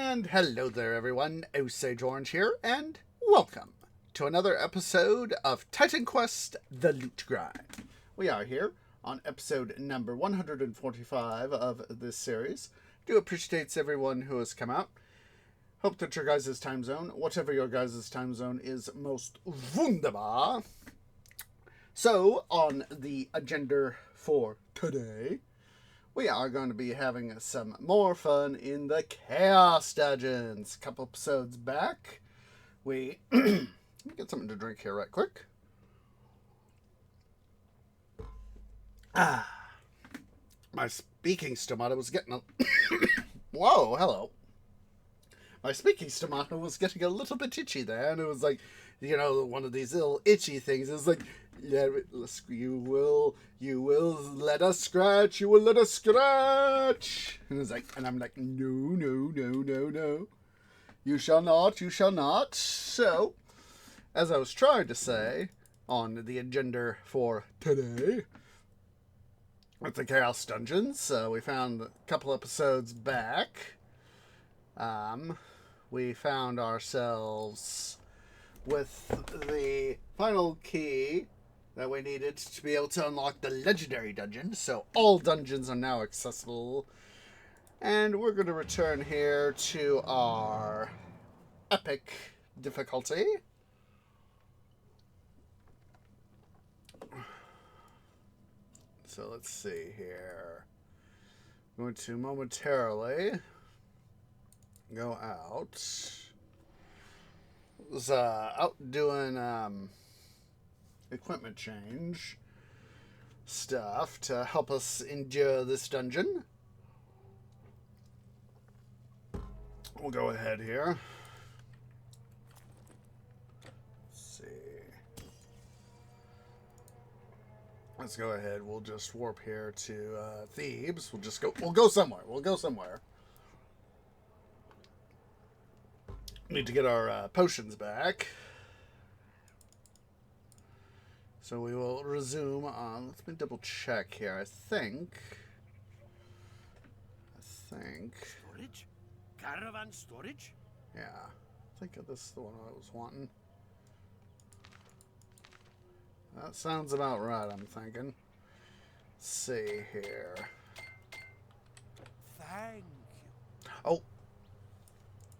And hello there, everyone. Osage Orange here, and welcome to another episode of Titan Quest: The Loot Grind. We are here on episode number 145 of this series. Do appreciate everyone who has come out. Hope that your guys' time zone, whatever your guys' time zone, is most wunderbar. So, on the agenda for today, we are going to be having some more fun in the Chaos Dungeons. A couple episodes back, we... Let me get something to drink here right quick. My speaking stomata was getting a... Whoa, hello. My speaking stomata was getting a little bit itchy there, and it was like, you know, one of these little itchy things. It was like, you will let us scratch, you will let us scratch. And it's like, and I'm like, no. You shall not. So, as I was trying to say on the agenda for today, with the Chaos Dungeons, we found a couple episodes back, we found ourselves with the final key that we needed to be able to unlock the legendary dungeon. So all dungeons are now accessible. And we're going to return here to our epic difficulty. So let's see here. I'm going to momentarily go out. Was out doing equipment change stuff to help us endure this dungeon. We'll go ahead here. Let's see. Let's go ahead. We'll just warp here to Thebes. We'll go somewhere. Need to get our potions back. So we will resume on. Let me double check here. I think. Storage? Caravan storage? Yeah. I think this is the one I was wanting. That sounds about right, I'm thinking. Let's see here. Thank you. Oh.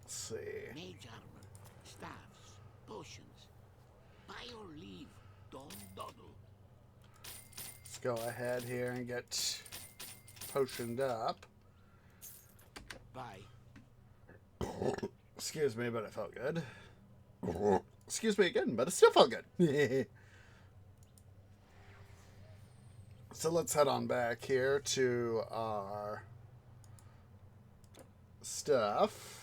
Let's see. Mage armor, staffs, potions. By your leave, don't dawdle. Let's go ahead here and get potioned up. Bye. Excuse me, but it felt good. Excuse me again, but it still felt good. So let's head on back here to our stuff.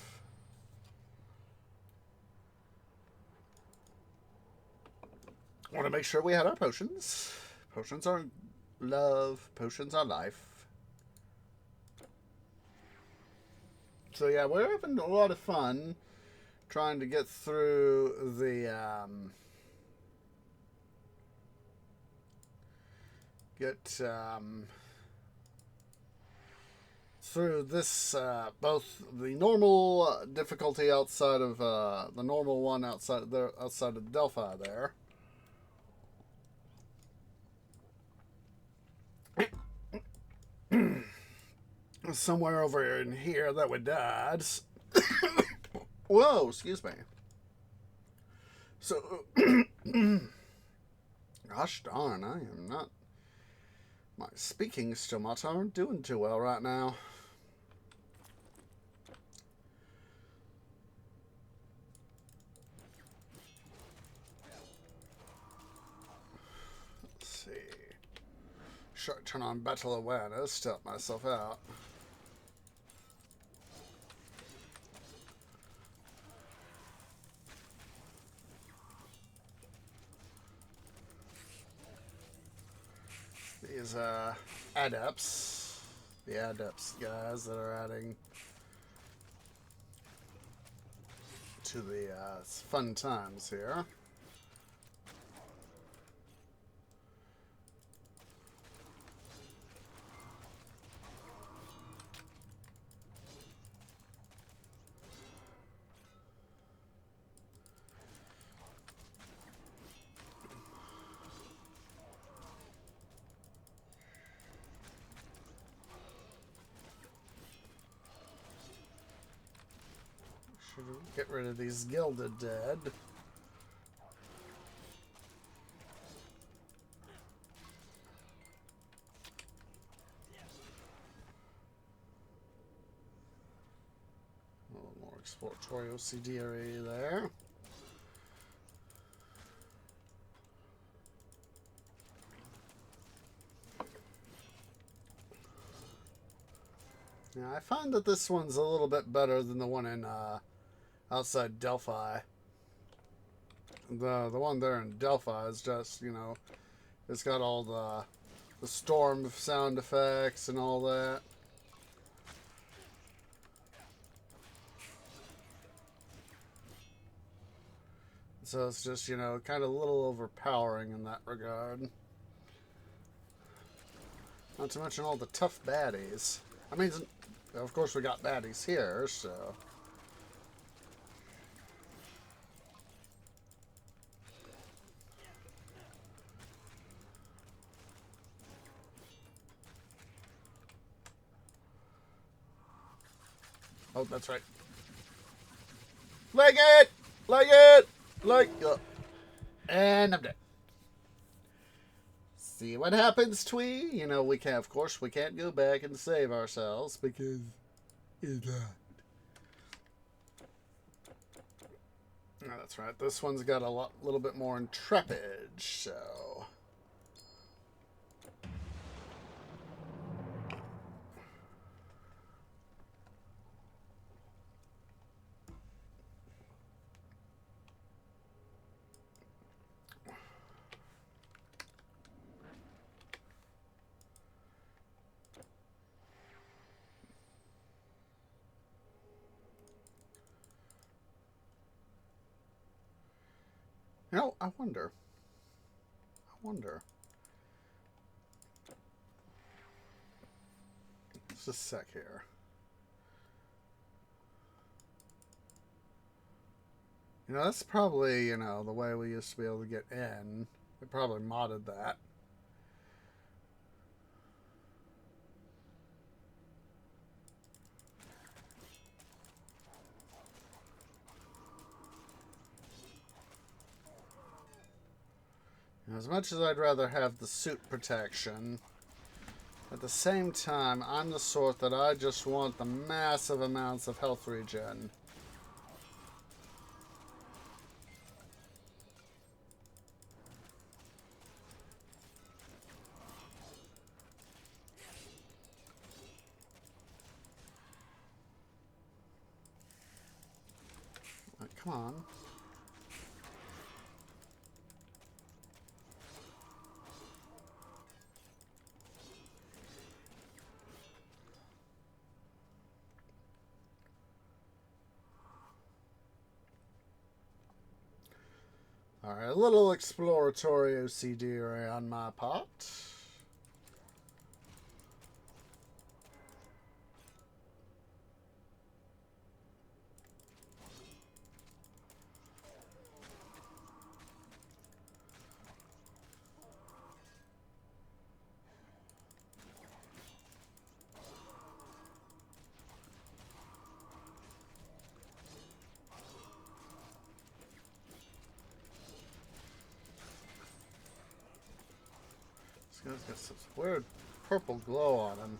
Want to make sure we had our potions. Potions are love. Potions are life. So yeah, we're having a lot of fun trying to get through the through this both the normal difficulty outside of the normal one outside of Delphi there. Somewhere over in here that we died. Whoa, excuse me. So, gosh darn, I am not. My speaking stomata aren't doing too well right now. Let's see. Turn on battle awareness to help myself out. These adepts, the adepts guys that are adding to the fun times here. Should get rid of these gilded dead. A little more exploratory OCD area there. Yeah, I find that this one's a little bit better than the one in outside Delphi. The one there in Delphi is just, you know, it's got all the storm sound effects and all that. So it's just, you know, kind of a little overpowering in that regard. Not to mention all the tough baddies. I mean, of course we got baddies here, so... Oh, that's right. Like it! Like it! Like... And I'm dead. See what happens, Twee? You know, we can't, of course, we can't go back and save ourselves because it's locked. Oh, that's right. This one's got a little bit more intrepid, so... You know, I wonder. Just a sec here. You know, that's probably, you know, the way we used to be able to get in. They probably modded that. As much as I'd rather have the suit protection, at the same time, I'm the sort that I just want the massive amounts of health regen. Come on. Alright, a little exploratory OCD area on my part. This guy's got some weird purple glow on him.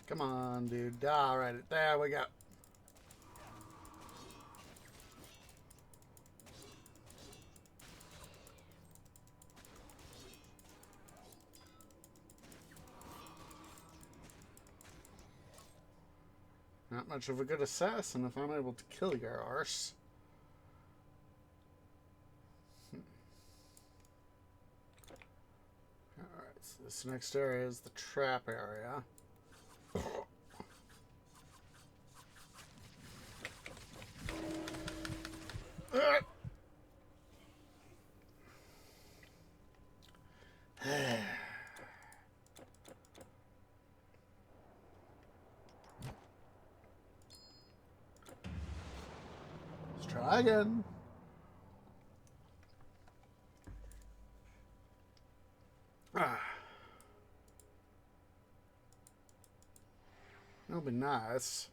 Come on, dude. Alright, there we go. Not much of a good assassin if I'm able to kill your arse. Alright, so this next area is the trap area. dragon. Ah. That'll be nice.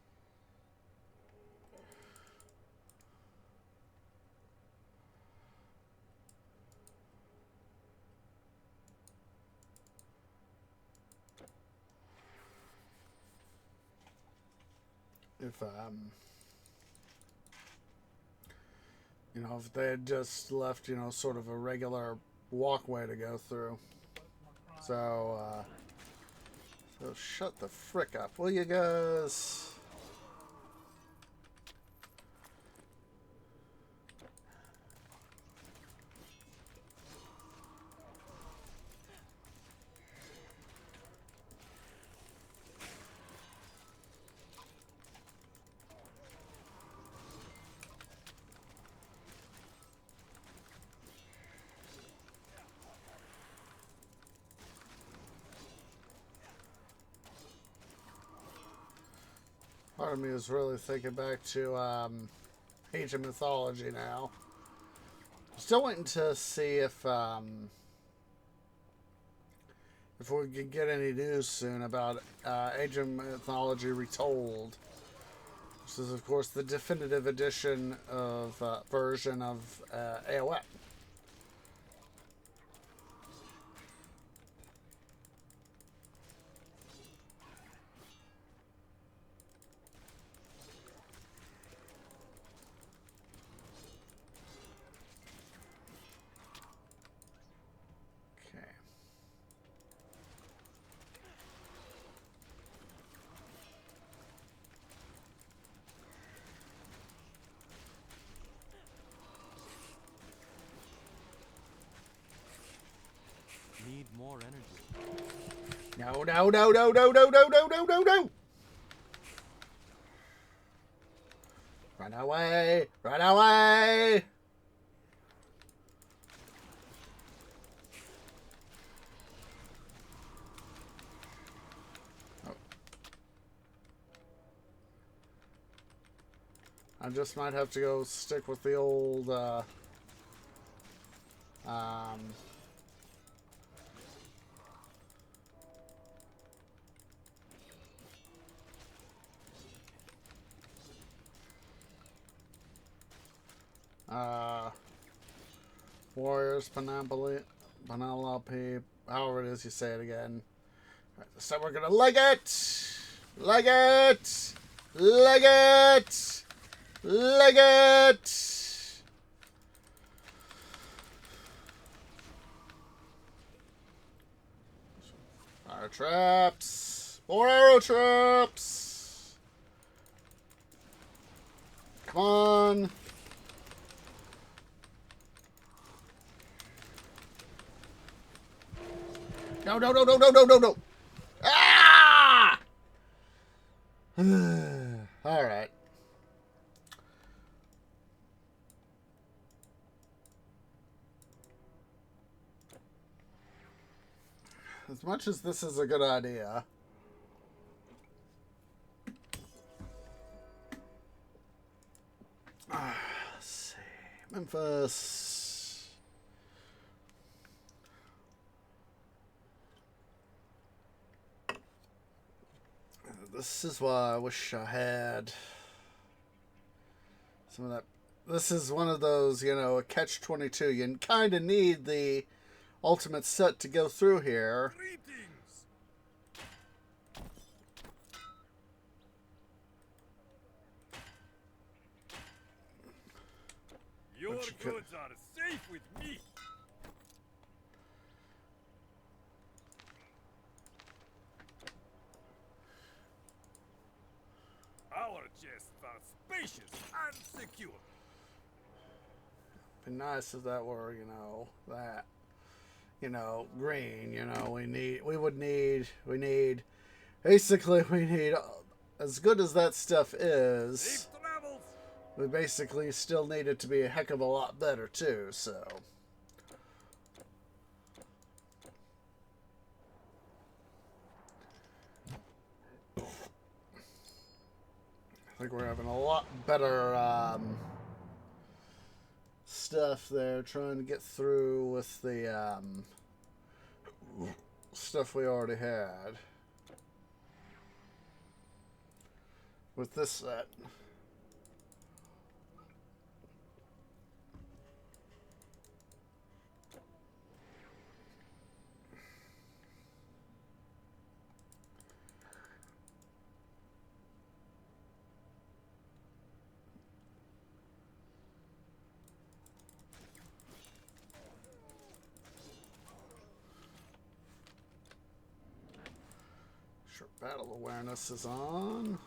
If you know, if they had just left, you know, sort of a regular walkway to go through. So so shut the frick up, will you guys? Part of me is really thinking back to Age of Mythology now. Still waiting to see if we can get any news soon about Age of Mythology Retold. This is, of course, the definitive edition of version of AOE. Need more energy. No, no, no, no, no, no, no, no, no, no, no! Run away! Run away! Oh. I just might have to go stick with the old, Warriors, Penelope, however it is you say it again. Right, so we're gonna leg it! Leg it! Leg it! Leg it! Fire traps! More arrow traps! Come on! No, no, no, no, no, no, no, no! Ah! All right. As much as this is a good idea, let's see. Memphis. This is why I wish I had some of that. This is one of those, you know, a catch-22. You kind of need the ultimate set to go through here. Greetings. Your But you could- goods are safe with me. Our chests are spacious and secure. Be nice if that were, you know, that, you know, green. You know, we need, basically, we need, as good as that stuff is, Safe travels. we basically still need it to be a heck of a lot better too. So. I think we're having a lot better stuff there, trying to get through with the stuff we already had. With this set. Sure, battle awareness is on.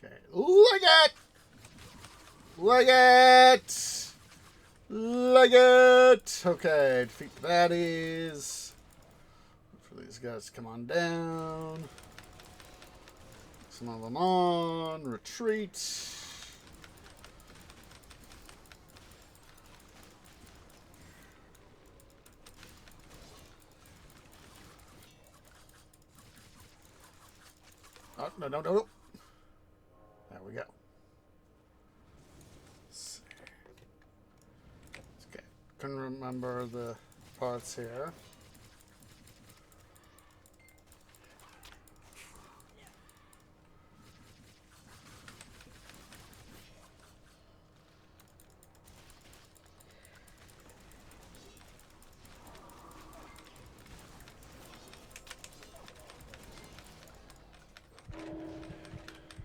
Okay, look it! Look it! Look it! Okay, defeat the baddies. Wait for these guys to come on down. Some of them on. Retreat. Oh, no, no, no, no. There we go. Let's see. Okay. Couldn't remember the parts here.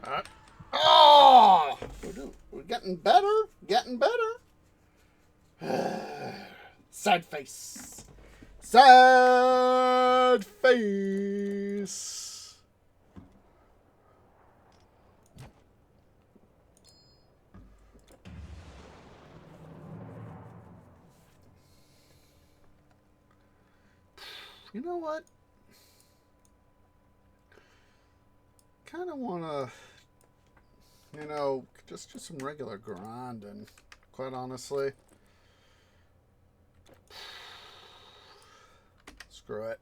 Alright. Oh! We're getting better. Getting better. Sad face. Sad face. You know what? Kind of want to, you know, just do some regular grinding, quite honestly. Screw it.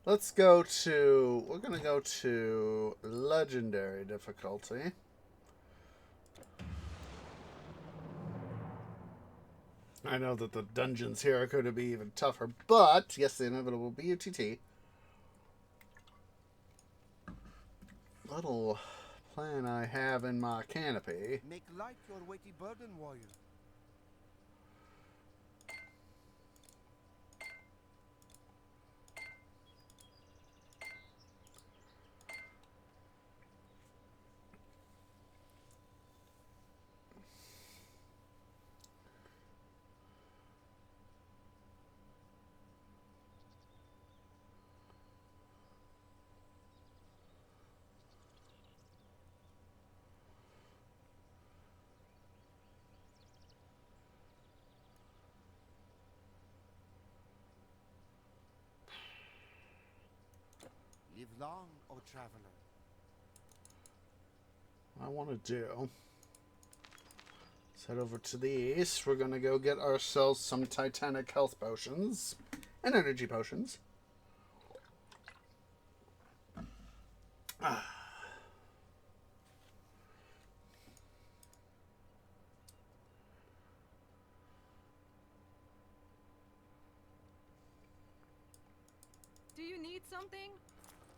Let's go to, we're going to go to legendary difficulty. I know that the dungeons here are going to be even tougher, but yes, the inevitable BUTT. Little plan I have in my canopy. Make light your weighty burden, warrior. Live long, O traveler. What I want to do is head over to the east. We're going to go get ourselves some Titanic health potions and energy potions. Do you need something?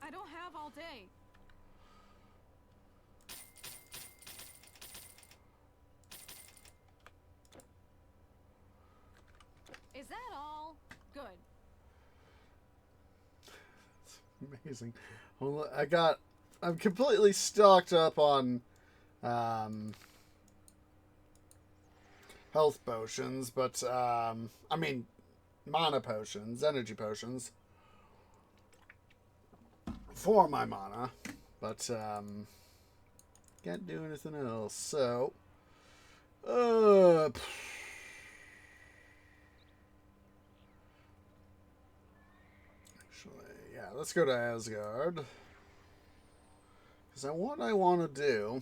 I don't have all day. Is that all? Good. Amazing. Well, I'm completely stocked up on health potions, but I mean mana potions, energy potions for my mana, but can't do anything else. So yeah, let's go to Asgard. Because what I want to do,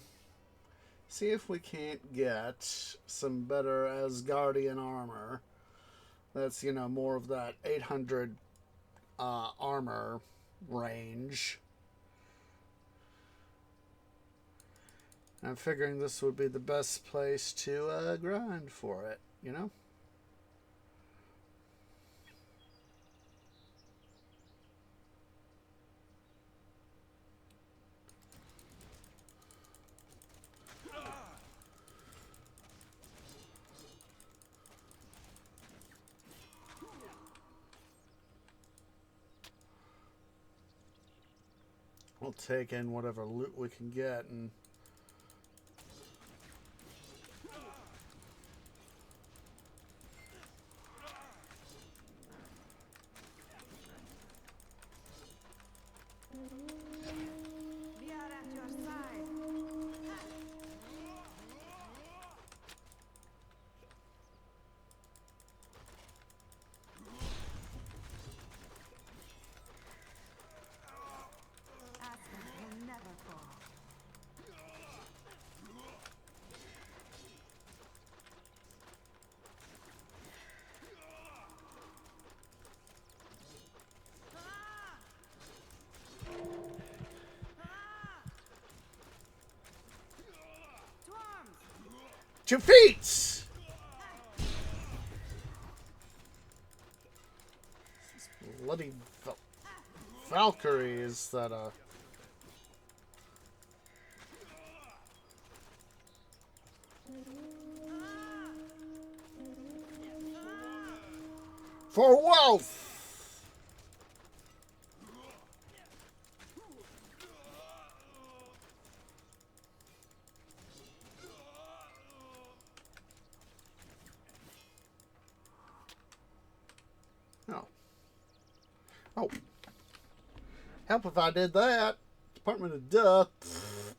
see if we can't get some better Asgardian armor. That's, more of that 800 armor range. I'm figuring this would be the best place to grind for it, We'll take in whatever loot we can get and We are at your side. Asgard will never fall. to feats! These bloody Valkyries that for wealth! Oh. Help if I did that. Department of Death.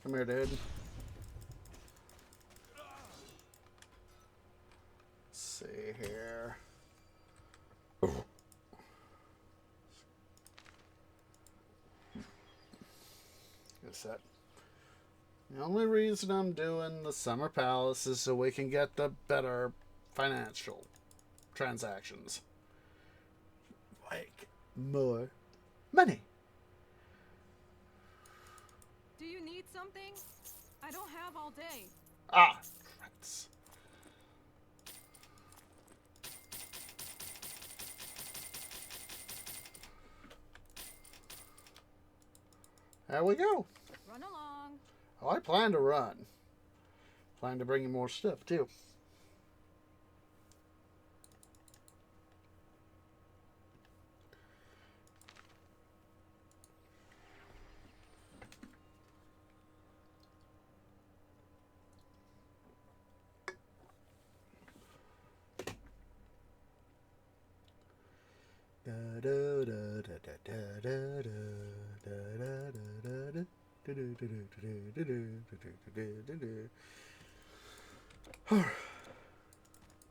Come here, dude. Let's see here. Guess that. The only reason I'm doing the Summer Palace is so we can get the better financial transactions. Like more money. Do you need something? I don't have all day. Ah, rats. There we go. Run along. Oh, I plan to run. Plan to bring you more stuff, too.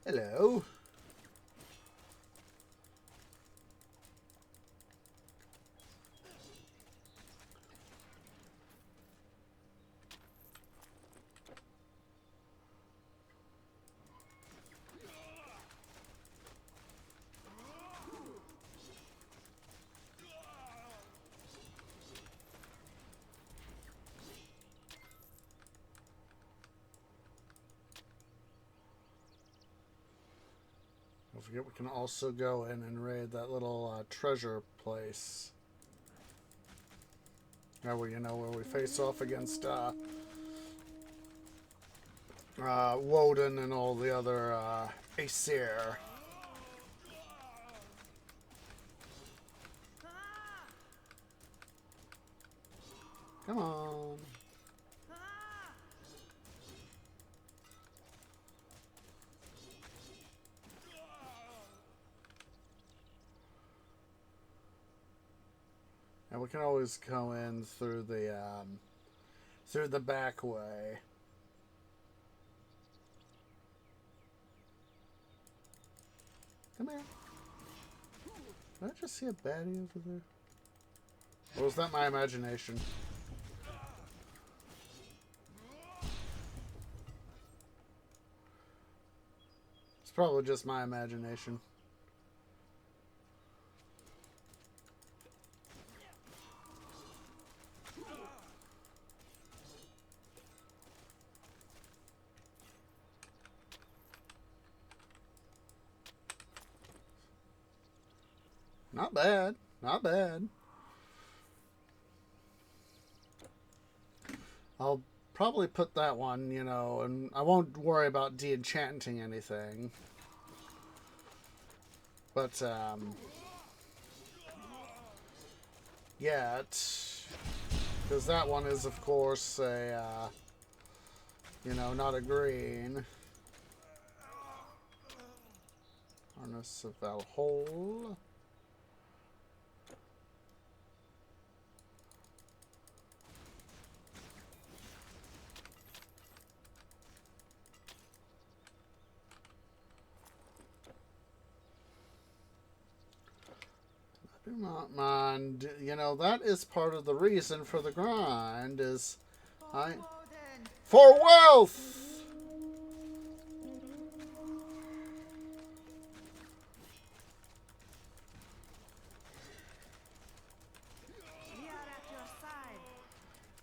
Hello. Don't forget we can also go in and raid that little treasure place. Where where we face off against Woden and all the other Aesir. Come on. And we can always go in through the back way. Come here. Did I just see a baddie over there? Or was that my imagination? It's probably just my imagination. Not bad. Not bad. I'll probably put that one, you know, and I won't worry about de-enchanting anything. But, yet, because that one is, of course, a, you know, not a green. Harness of Valhalla. Do not mind. You know, that is part of the reason for the grind is for wealth.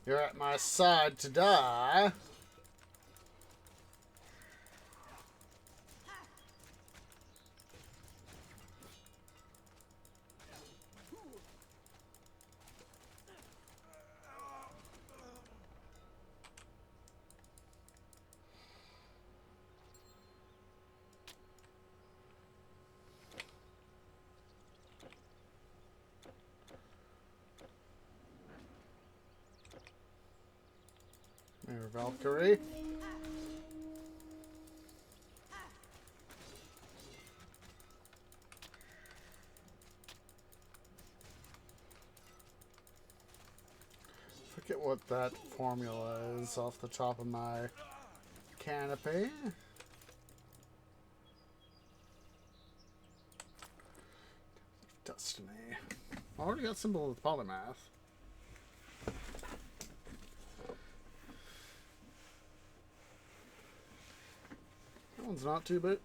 You're at my side to die. There, Valkyrie. Forget what that formula is off the top of my canopy. Destiny. I already got symbol of polymath. That one's not too bad.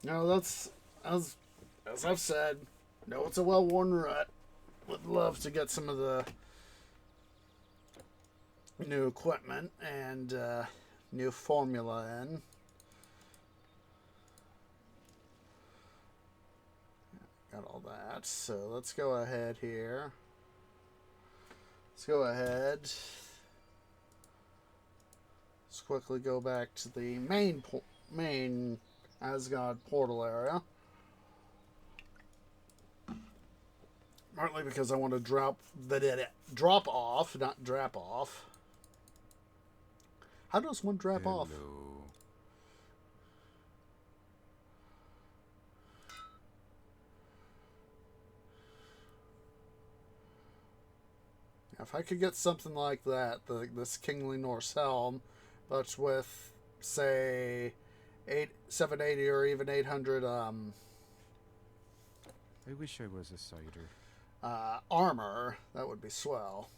No, that's as I've said. No, it's a well-worn rut. Would love to get some of the new equipment and new formula in. Got all that. So let's go ahead here. Let's go ahead. Let's quickly go back to the main Asgard portal area. Partly because I want to drop off, not drop off. How does one drop off? If I could get something like that, this Kingly Norse helm, but with, say, 780 or even 800 I wish I was a cider. Armor, that would be swell.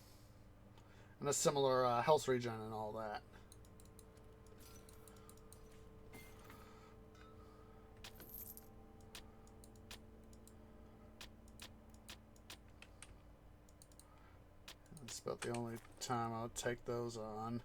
And a similar health regen and all that. That's about the only time I'll take those on.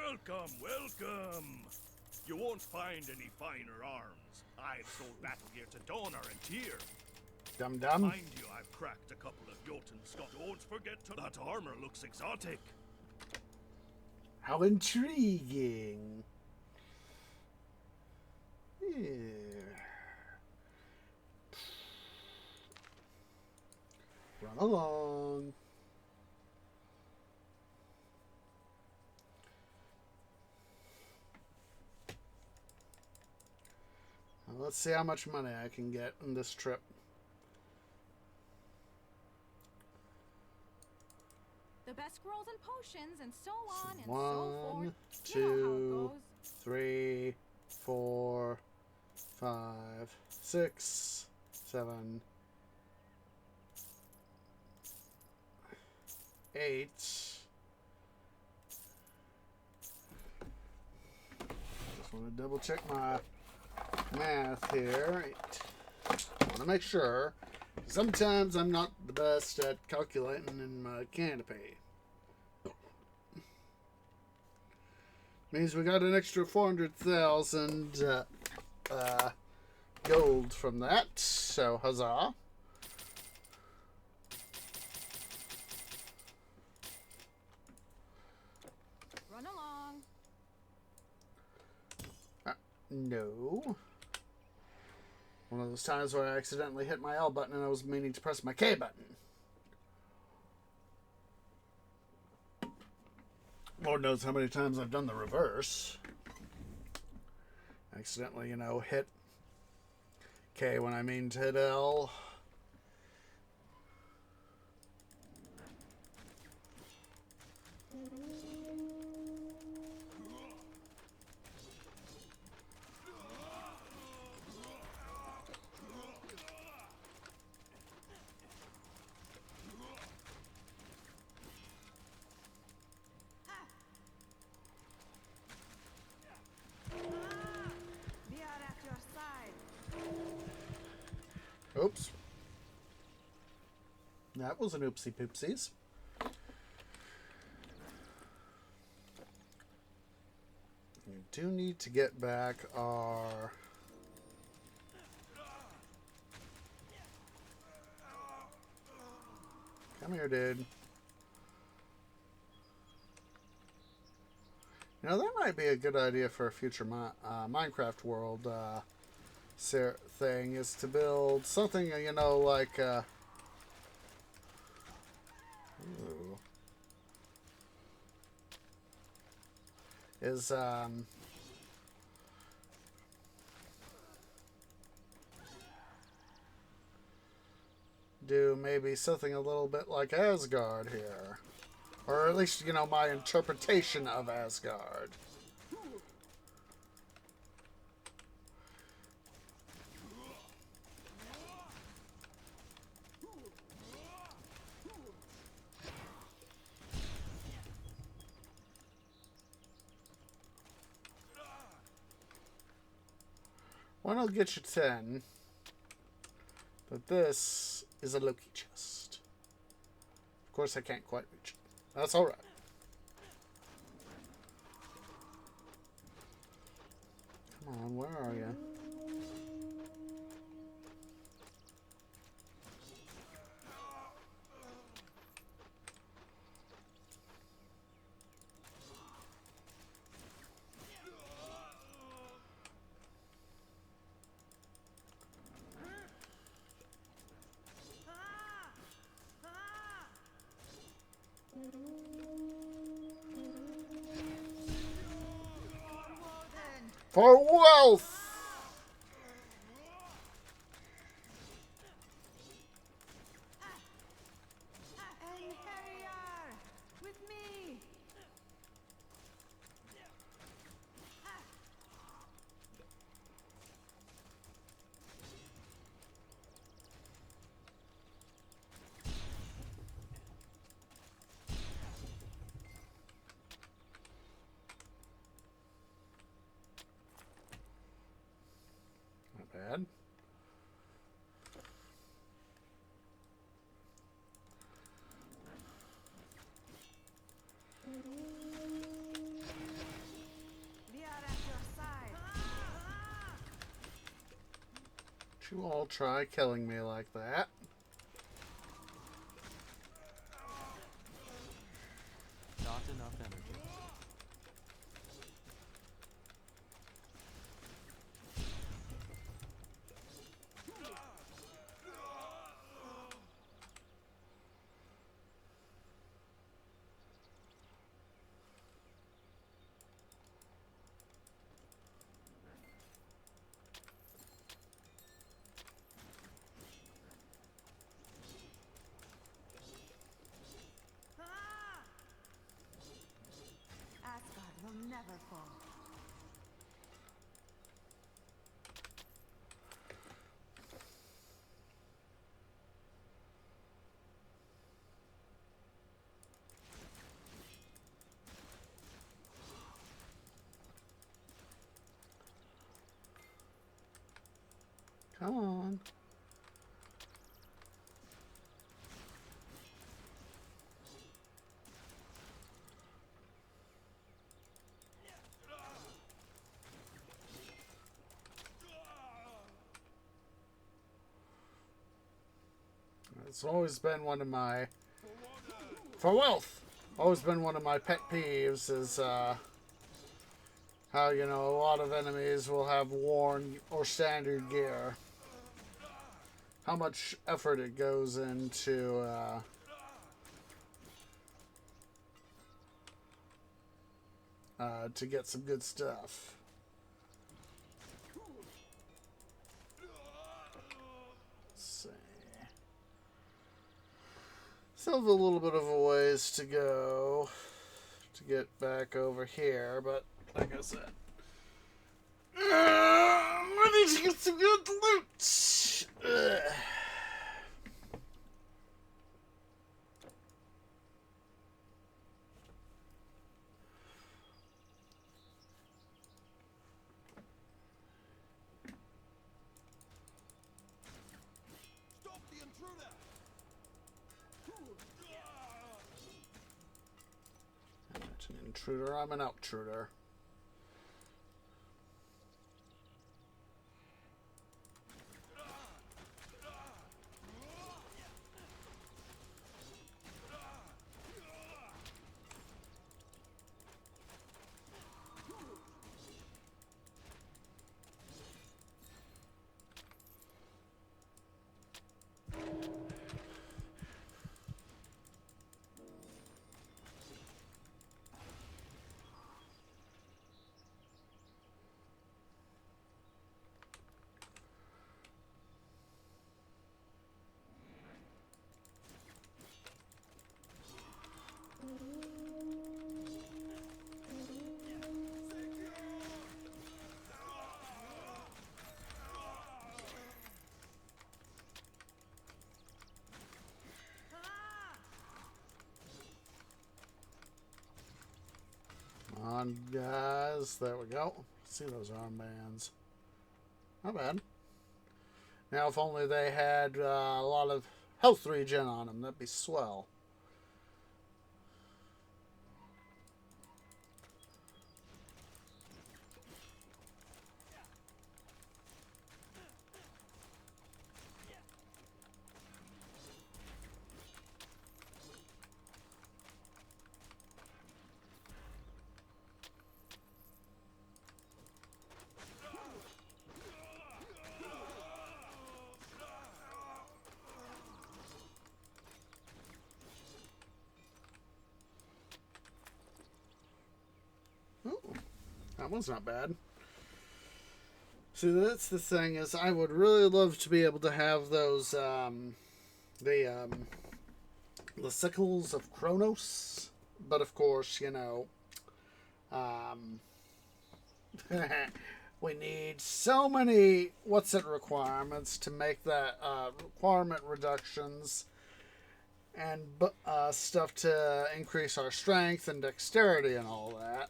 Welcome, welcome. You won't find any finer arms. I've sold battle gear to Donor and Tyr. Dum-dum. Mind you, I've cracked a couple of Jotun skulls. Don't forget to... That armor looks exotic. How intriguing. Yeah. Run along. Now let's see how much money I can get on this trip. The best scrolls and potions and so on and so One, forth. You know how it two, goes. 3, 4, 5, 6, 7, 8. Just want to double check my math here. I want to make sure. Sometimes I'm not the best at calculating in my canopy. Means we got an extra 400,000 gold from that. So huzzah! Run along. No. One of those times where I accidentally hit my L button and I was meaning to press my K button. Lord knows how many times I've done the reverse. Accidentally, hit K when I mean to hit L. We are at your side. Oops. That was an oopsie poopsies. We do need to get back our... Come here, dude. That might be a good idea for a future Minecraft world thing, is to build something, like... ooh, is, do maybe something a little bit like Asgard here. Or at least, my interpretation of Asgard. One will get you 10. But this is a Loki chest. Of course, I can't quite reach it. That's alright. Come on, where are you? For wealth! And here you are, with me. you all try killing me like that. Not enough energy. Asgard will never fall. Come on. It's always been one of my, for wealth, always been one of my pet peeves is how, you know, a lot of enemies will have worn or standard gear. How much effort it goes into to get some good stuff. Still have a little bit of a ways to go to get back over here, but like I said, I need to get some good loot. Stop the intruder! I'm not an intruder, I'm an outtruder. Come on, guys. There we go. See those armbands. Not bad. Now, if only they had a lot of health regen on them, that'd be swell. That one's not bad. See, that's the thing, is I would really love to be able to have those, the Sickles of Kronos. But of course, you know, we need so many requirements to make that requirement reductions and stuff to increase our strength and dexterity and all that.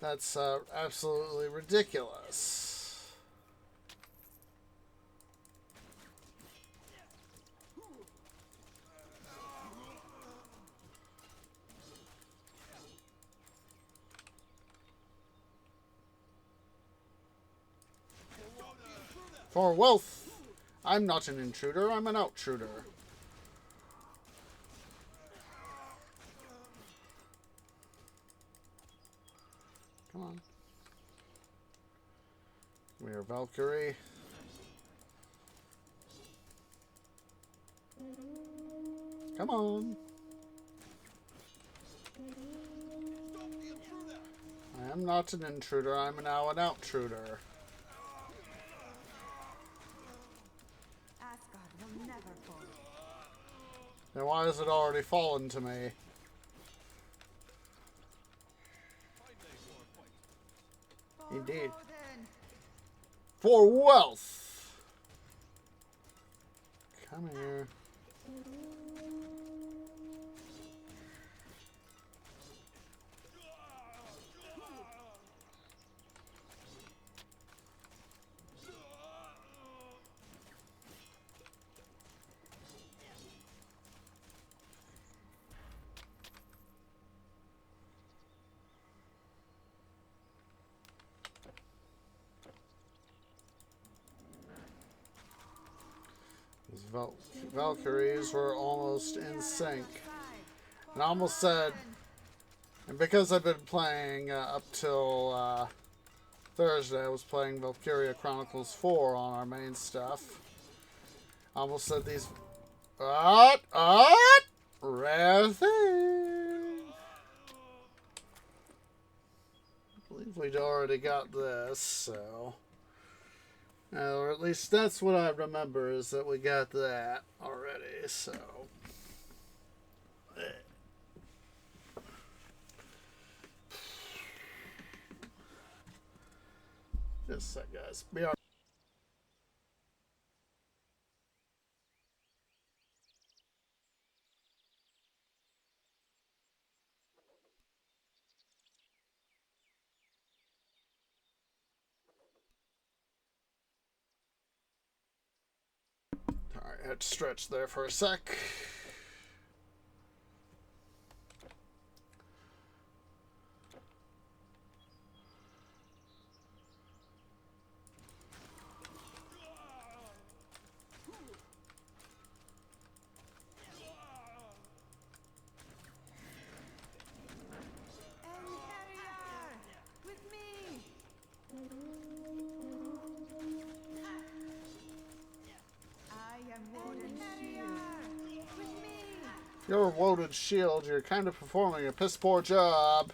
That's absolutely ridiculous. For wealth. I'm not an intruder, I'm an outtruder. Come on. We are Valkyrie. Come on. I am not an intruder, I'm now an outtruder. Asgard will never fall. Then why has it already fallen to me? Indeed. Odin. For wealth! Come here. These Valkyries were almost in sync. And I almost said, and because I've been playing up till Thursday, I was playing Valkyria Chronicles 4 on our main stuff. I almost said these... Rare thing! I believe we'd already got this, so... or at least that's what I remember, is that we got that already, so... Just a sec, guys. Be right. Alright, I had to stretch there for a sec. Enheriar, with me. I am Woden's shield. With me. You're Woden's shield. You're kind of performing a piss poor job.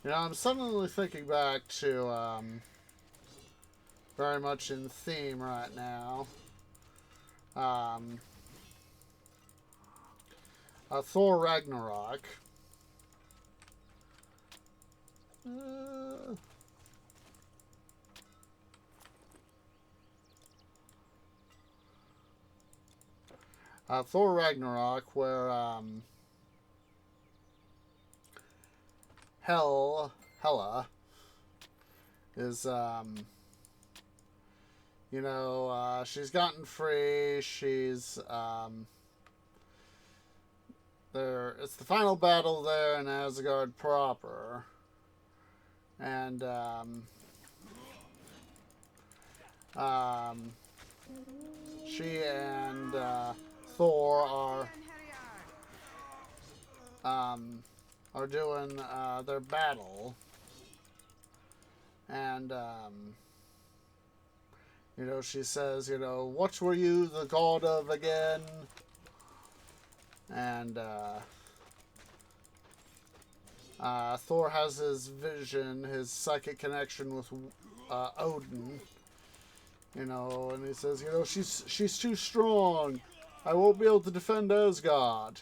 You know, I'm suddenly thinking back to, very much in theme right now. Thor Ragnarok. Thor Ragnarok, where, Hela is, you know, she's gotten free, she's, it's the final battle there in Asgard proper, and, she and, Thor are doing their battle, and you know, she says, you know, what were you the god of again? And Thor has his vision, his psychic connection with Odin, you know, and he says, you know, she's too strong, I won't be able to defend Asgard.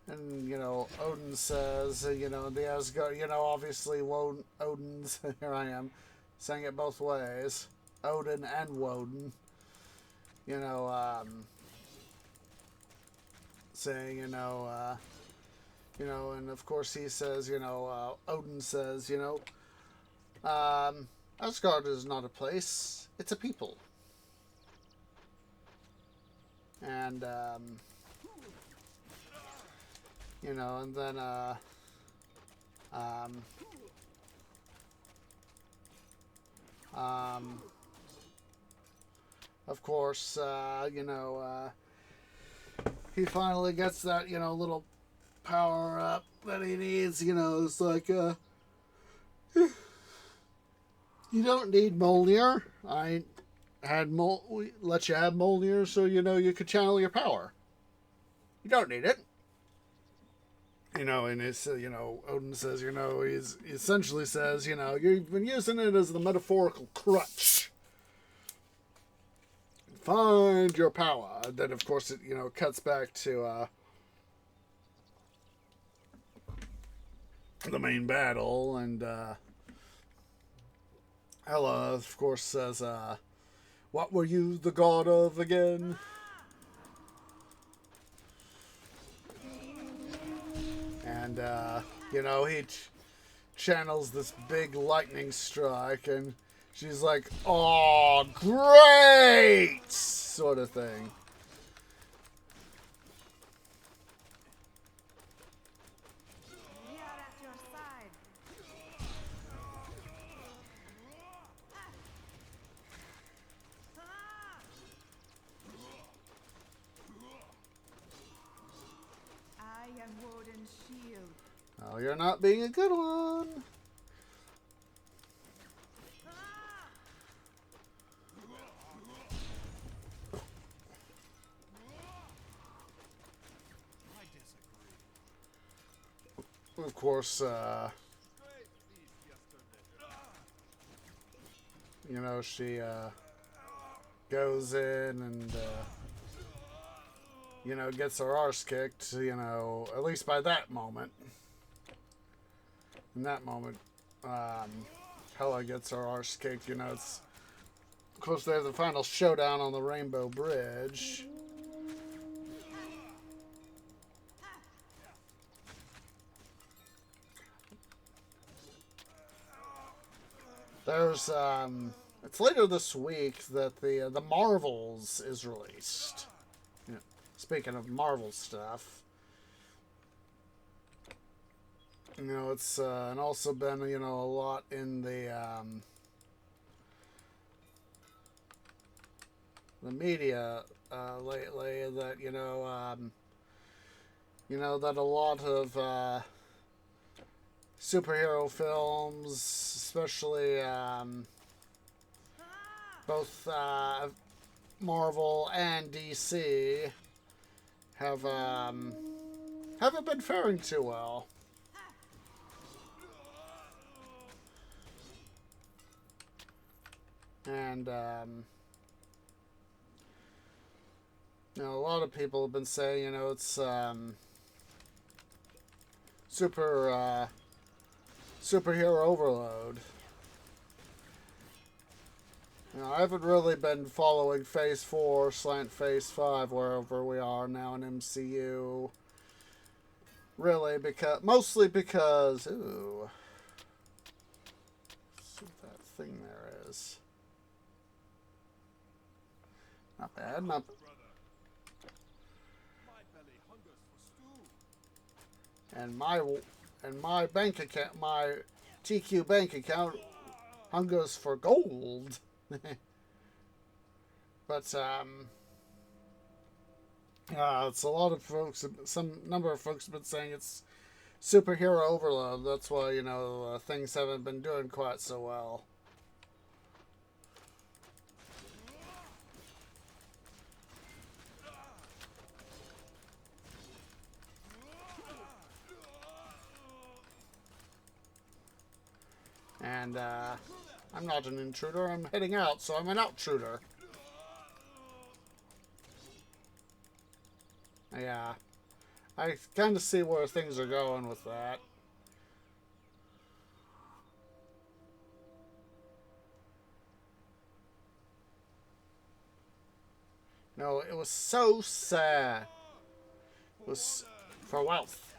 And, you know, Odin says, you know, the Asgard, you know, obviously Odin's, here I am, saying it both ways, Odin and Woden, you know, saying, you know, and of course he says, you know, Odin says, you know, Asgard is not a place, it's a people. And, you know, and then, of course, you know, he finally gets that, you know, little power up that he needs. You know, it's like, you don't need Mjolnir. I had let you have Mjolnir so, you know, you could channel your power. You don't need it. You know, and it's, you know, Odin says, you know, he essentially says, you know, you've been using it as the metaphorical crutch. Find your power. Then, of course, it, you know, cuts back to the main battle, and Hela, of course, says, what were you the god of again? And, you know, he channels this big lightning strike, and she's like, oh, great! Sort of thing. We are at your side. I am Woden's shield. Oh, you're not being a good one. Of course, you know, she goes in and, you know, gets her arse kicked, you know, at least by that moment. In that moment, Hela gets her arse kicked, you know, it's, of course, there's the final showdown on the Rainbow Bridge. There's, it's later this week that the Marvels is released. You know, speaking of Marvel stuff, you know, it's, and also been, you know, a lot in the media, lately that, you know, that a lot of, superhero films, especially both Marvel and DC, haven't been faring too well. And you know, a lot of people have been saying, you know, it's superhero overload. You know, I haven't really been following Phase 4 / Phase 5, wherever we are now in MCU. Really, mostly because, ooh, let's see what that thing there is. Not bad, not. And my bank account, my TQ bank account, hungers for gold. But it's a lot of folks. Some number of folks have been saying it's superhero overload. That's why, you know, things haven't been doing quite so well. And, I'm not an intruder, I'm heading out, so I'm an outtruder. Yeah. I kind of see where things are going with that. No, it was so sad. It was for wealth.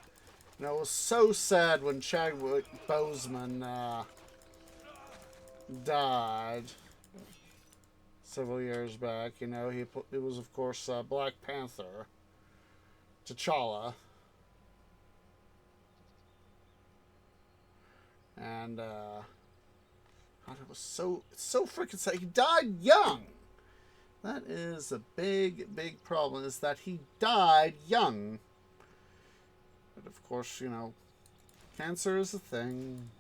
No, it was so sad when Chadwick Boseman died several years back. You know, it was, of course, Black Panther, T'Challa. And, God, it was so freaking sad. He died young. That is a big, big problem, is that he died young. But, of course, you know, cancer is a thing.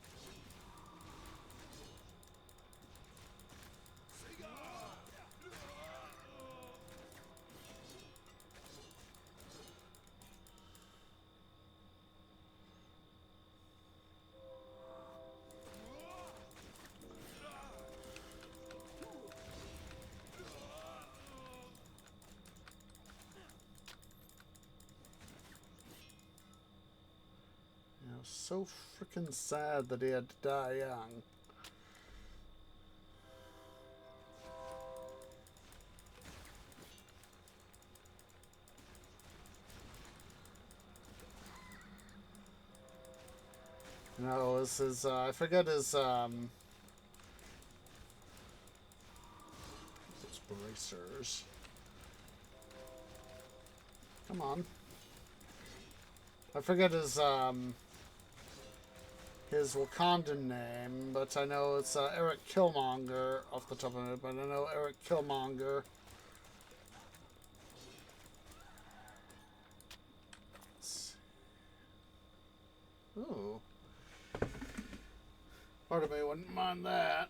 So freaking sad that he had to die young. No, this is, I forget his, bracers. Come on. I forget his Wakandan name, but I know it's Eric Killmonger off the top of it, but I know Eric Killmonger. Ooh. Part of me wouldn't mind that.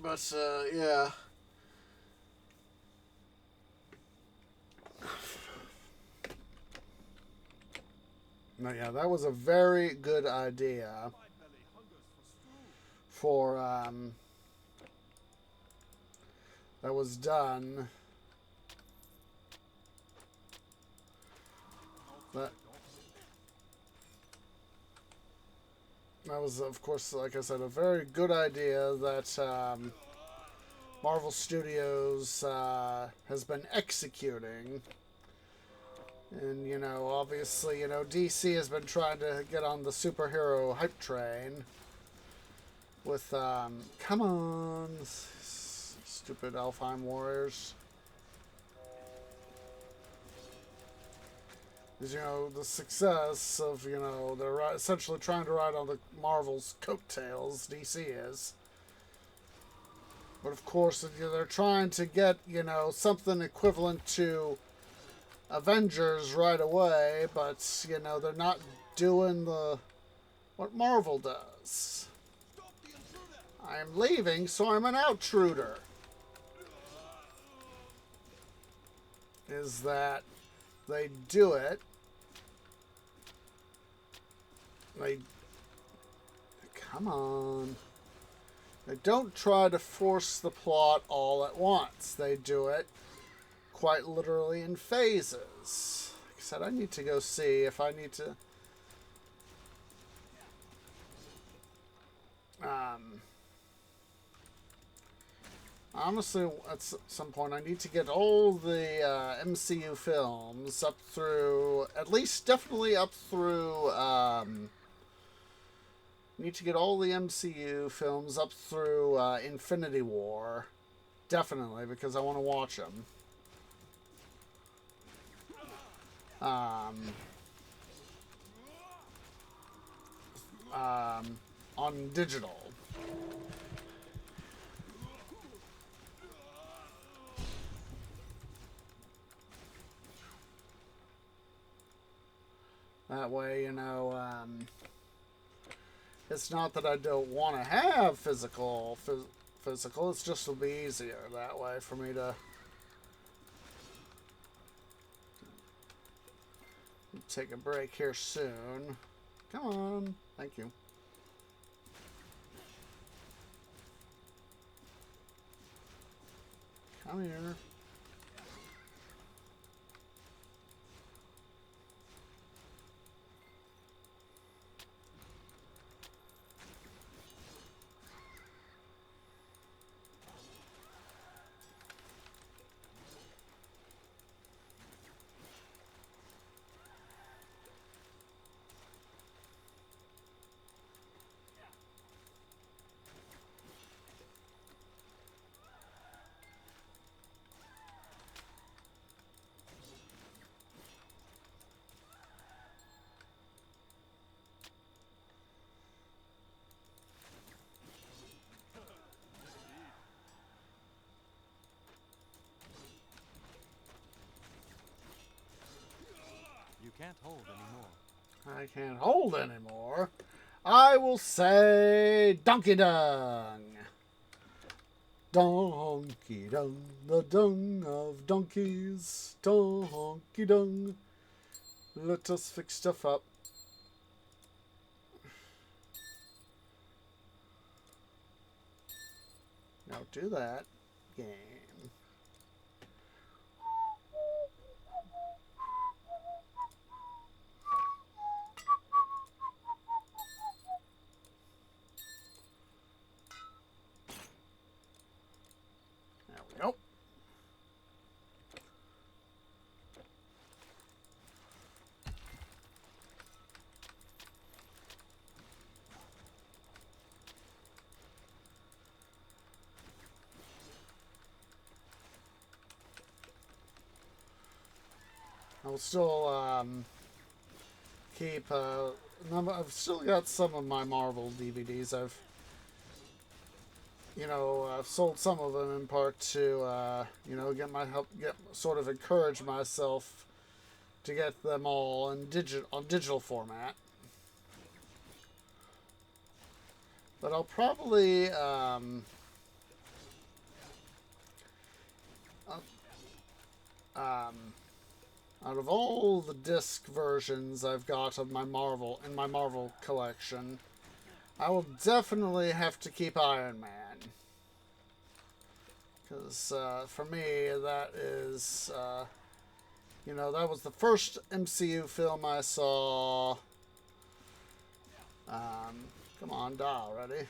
But, yeah. No, yeah, that was a very good idea for, that was done. That was, of course, like I said, a very good idea that, Marvel Studios, has been executing. And, you know, obviously, you know, DC has been trying to get on the superhero hype train with, come on, stupid Alfheim Warriors. Because, you know, the success of, you know, they're essentially trying to ride on the Marvel's coattails, DC is. But, of course, they're trying to get, you know, something equivalent to Avengers right away, but, you know, they're not doing what Marvel does. I am leaving, so I'm an outtruder. Is that they do it. Come on. They don't try to force the plot all at once. They do it quite literally in phases. Like I said, I need to go see if I need to honestly, at some point I need to get all the MCU films up through, at least definitely up through, need to get all the MCU films up through Infinity War. Definitely, because I want to watch them. On digital. That way, you know, it's not that I don't want to have physical, it's just will be easier that way for me to take a break here soon. Come on. Thank you. Come here. can't hold anymore. I can't hold anymore. I will say Donkey Dung. Donkey Dung, the dung of donkeys. Donkey Dung. Let us fix stuff up. Don't do that, game. There we go. I'll still keep I've still got some of my Marvel DVDs. I've sold some of them in part to sort of encourage myself to get them all in digital format. But I'll probably out of all the disc versions I've got of my Marvel collection, I will definitely have to keep Iron Man. Because for me, that is, that was the first MCU film I saw. Come on, die already.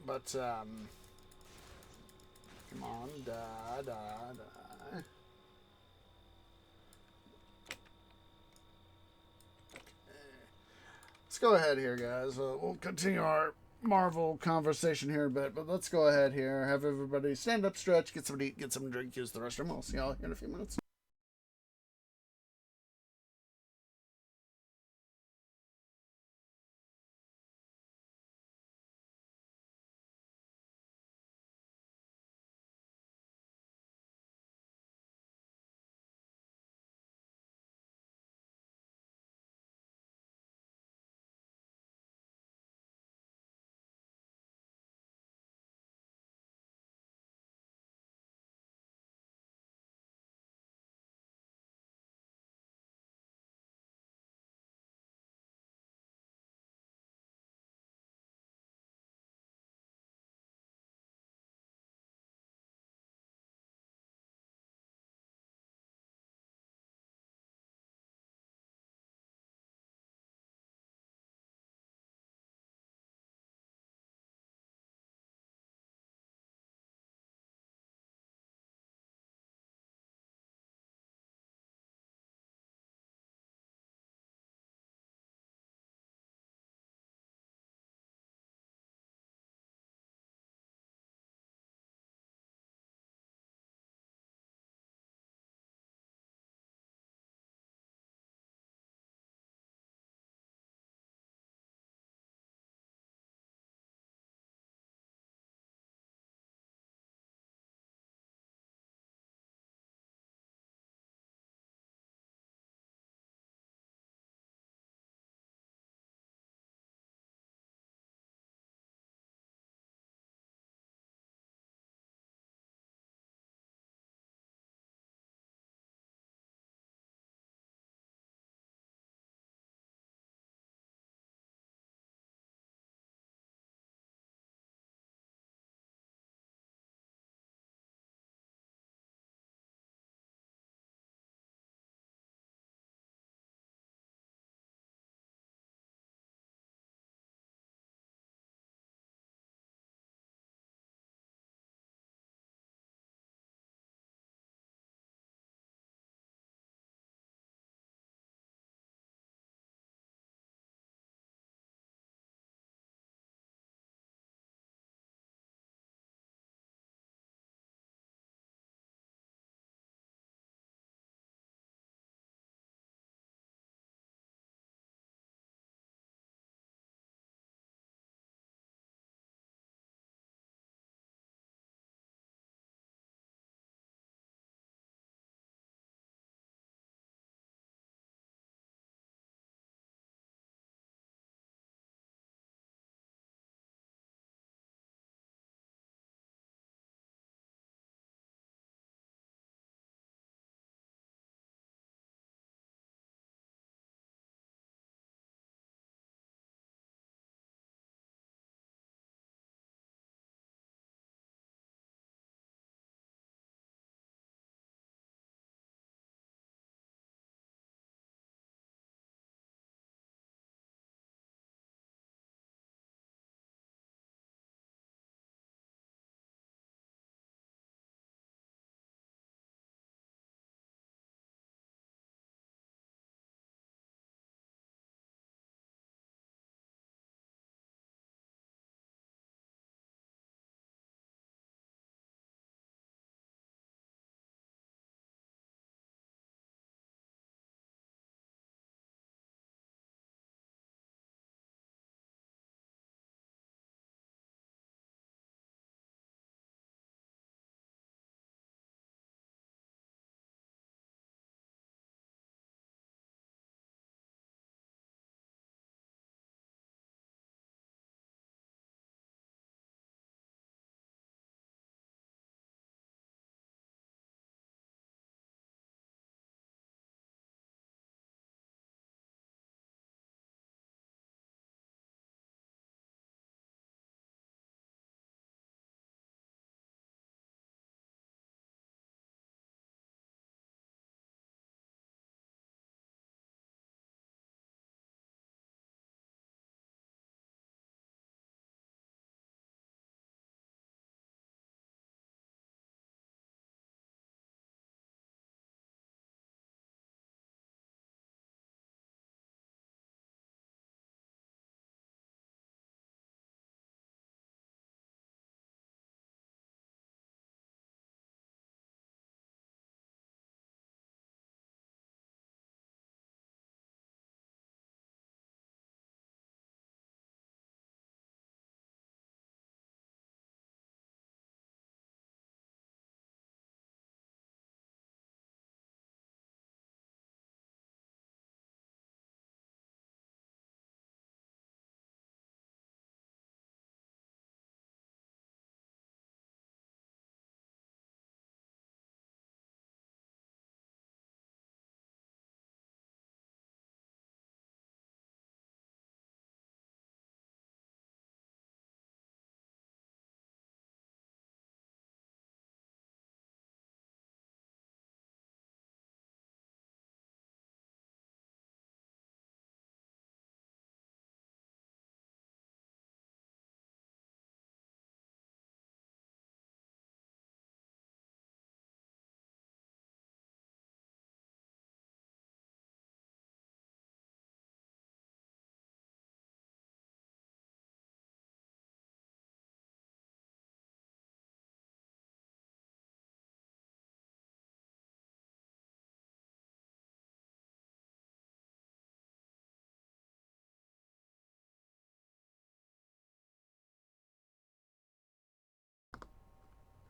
But, come on, die. Let's go ahead here, guys. We'll continue our Marvel conversation here in a bit, but let's go ahead here. Have everybody stand up, stretch, get something to eat, get some drink, use the restroom. We'll see y'all here in a few minutes.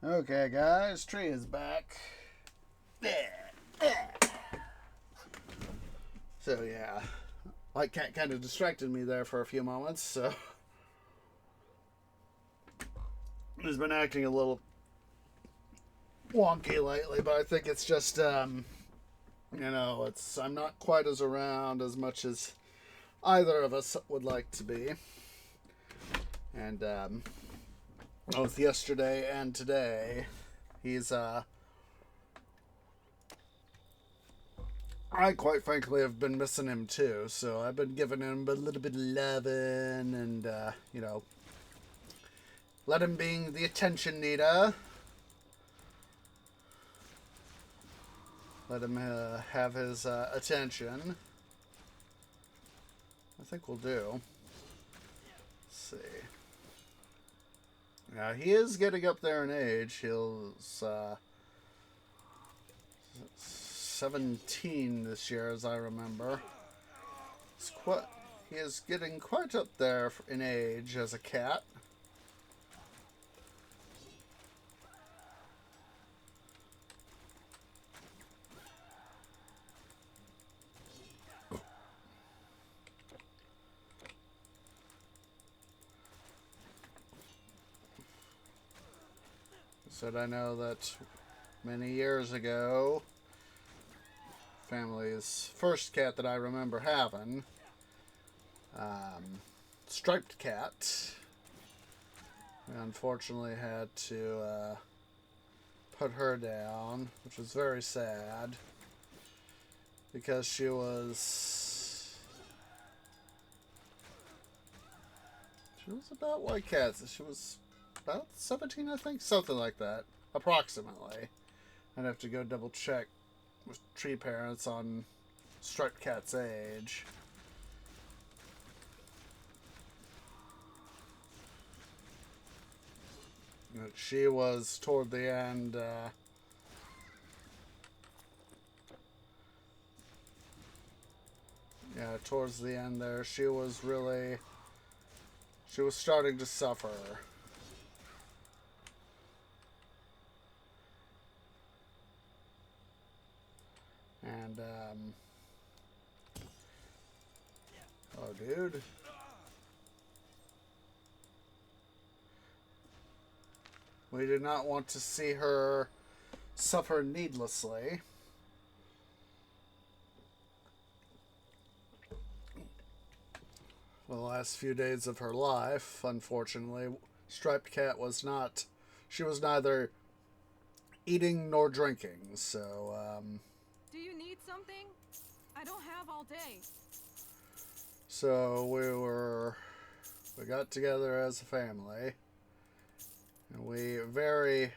Okay, guys, tree is back. So yeah, like cat kind of distracted me there for a few moments. So he's been acting a little wonky lately, but I think it's just I'm not quite as around as much as either of us would like to be, and both yesterday and today, he's I quite frankly have been missing him too, so I've been giving him a little bit of loving and, let him being the attention needer. Let him have his attention. I think we'll do. Let's see. Now, he is getting up there in age. He's 17 this year, as I remember. He is getting quite up there in age as a cat. Said I know that many years ago, family's first cat that I remember having, striped cat, we unfortunately had to put her down, which was very sad, because she was about like cats. She was about 17, I think, something like that, approximately. I'd have to go double check with tree parents on striped cat's age. But she was toward the end. Towards the end there, she was starting to suffer. And, oh, dude. We did not want to see her suffer needlessly. For the last few days of her life, unfortunately, striped cat was neither eating nor drinking, so, Do you need something? I don't have all day. So we got together as a family, and wait a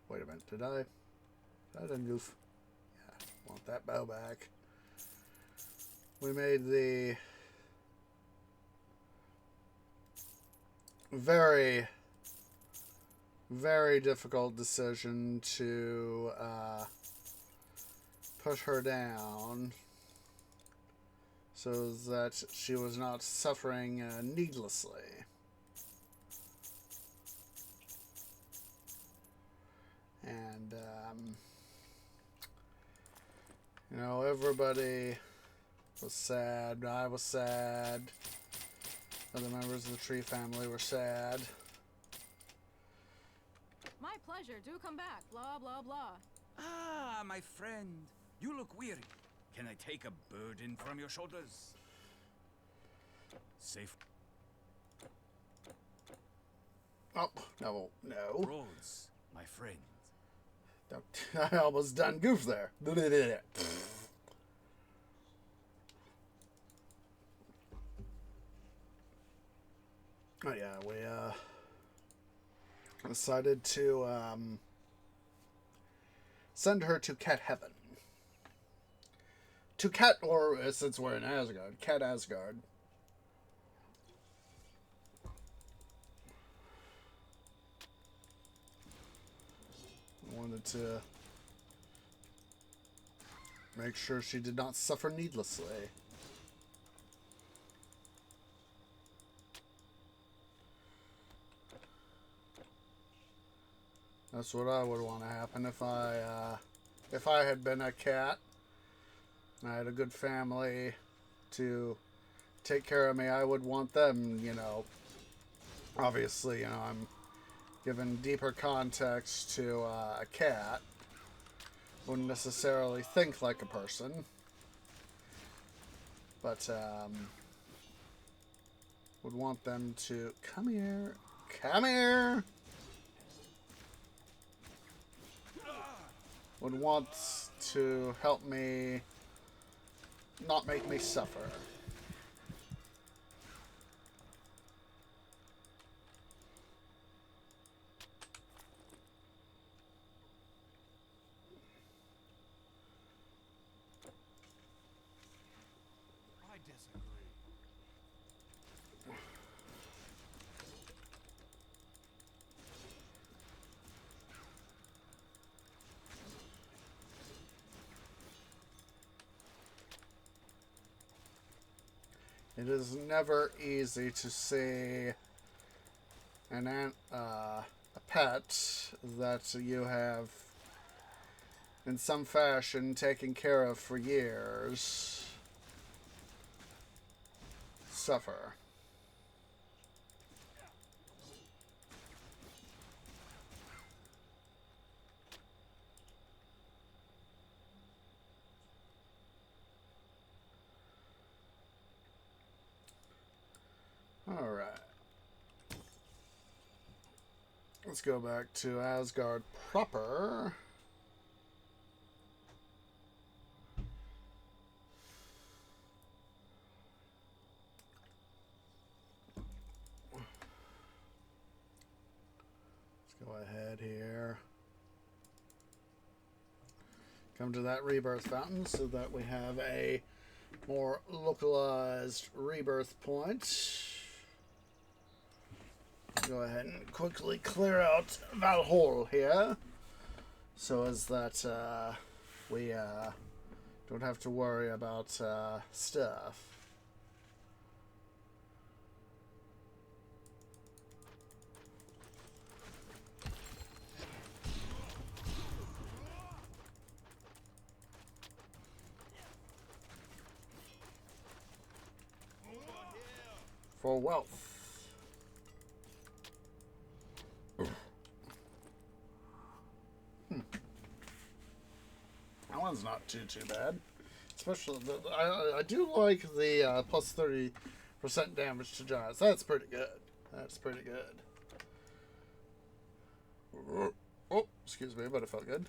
minute, did I didn't goof? Yeah, want that bow back. We made the very, very difficult decision to, put her down so that she was not suffering needlessly. And, everybody was sad. I was sad. Other members of the tree family were sad. My pleasure. Do come back. Blah, blah, blah. Ah, my friend. You look weary. Can I take a burden from your shoulders? Safe. Oh, no. Roads, my friend. I almost done goof there. Oh yeah, we decided to send her to Cat Heaven. To Cat, or since we're in Asgard, Cat Asgard. I wanted to make sure she did not suffer needlessly. That's what I would want to happen if I had been a cat and I had a good family to take care of me. I would want them, you know. Obviously, you know, I'm giving deeper context to a cat. Wouldn't necessarily think like a person, but would want them to come here. Would want to help me, not make me suffer. I disagree. It is never easy to see a pet that you have in some fashion taken care of for years suffer. Alright. Let's go back to Asgard proper. Let's go ahead here. Come to that rebirth fountain so that we have a more localized rebirth point. Go ahead and quickly clear out Valhall here, so as that we don't have to worry about stuff. For wealth. That one's not too bad. Especially, I do like the plus 30% damage to giants. That's pretty good. That's pretty good. Oh, excuse me, but it felt good.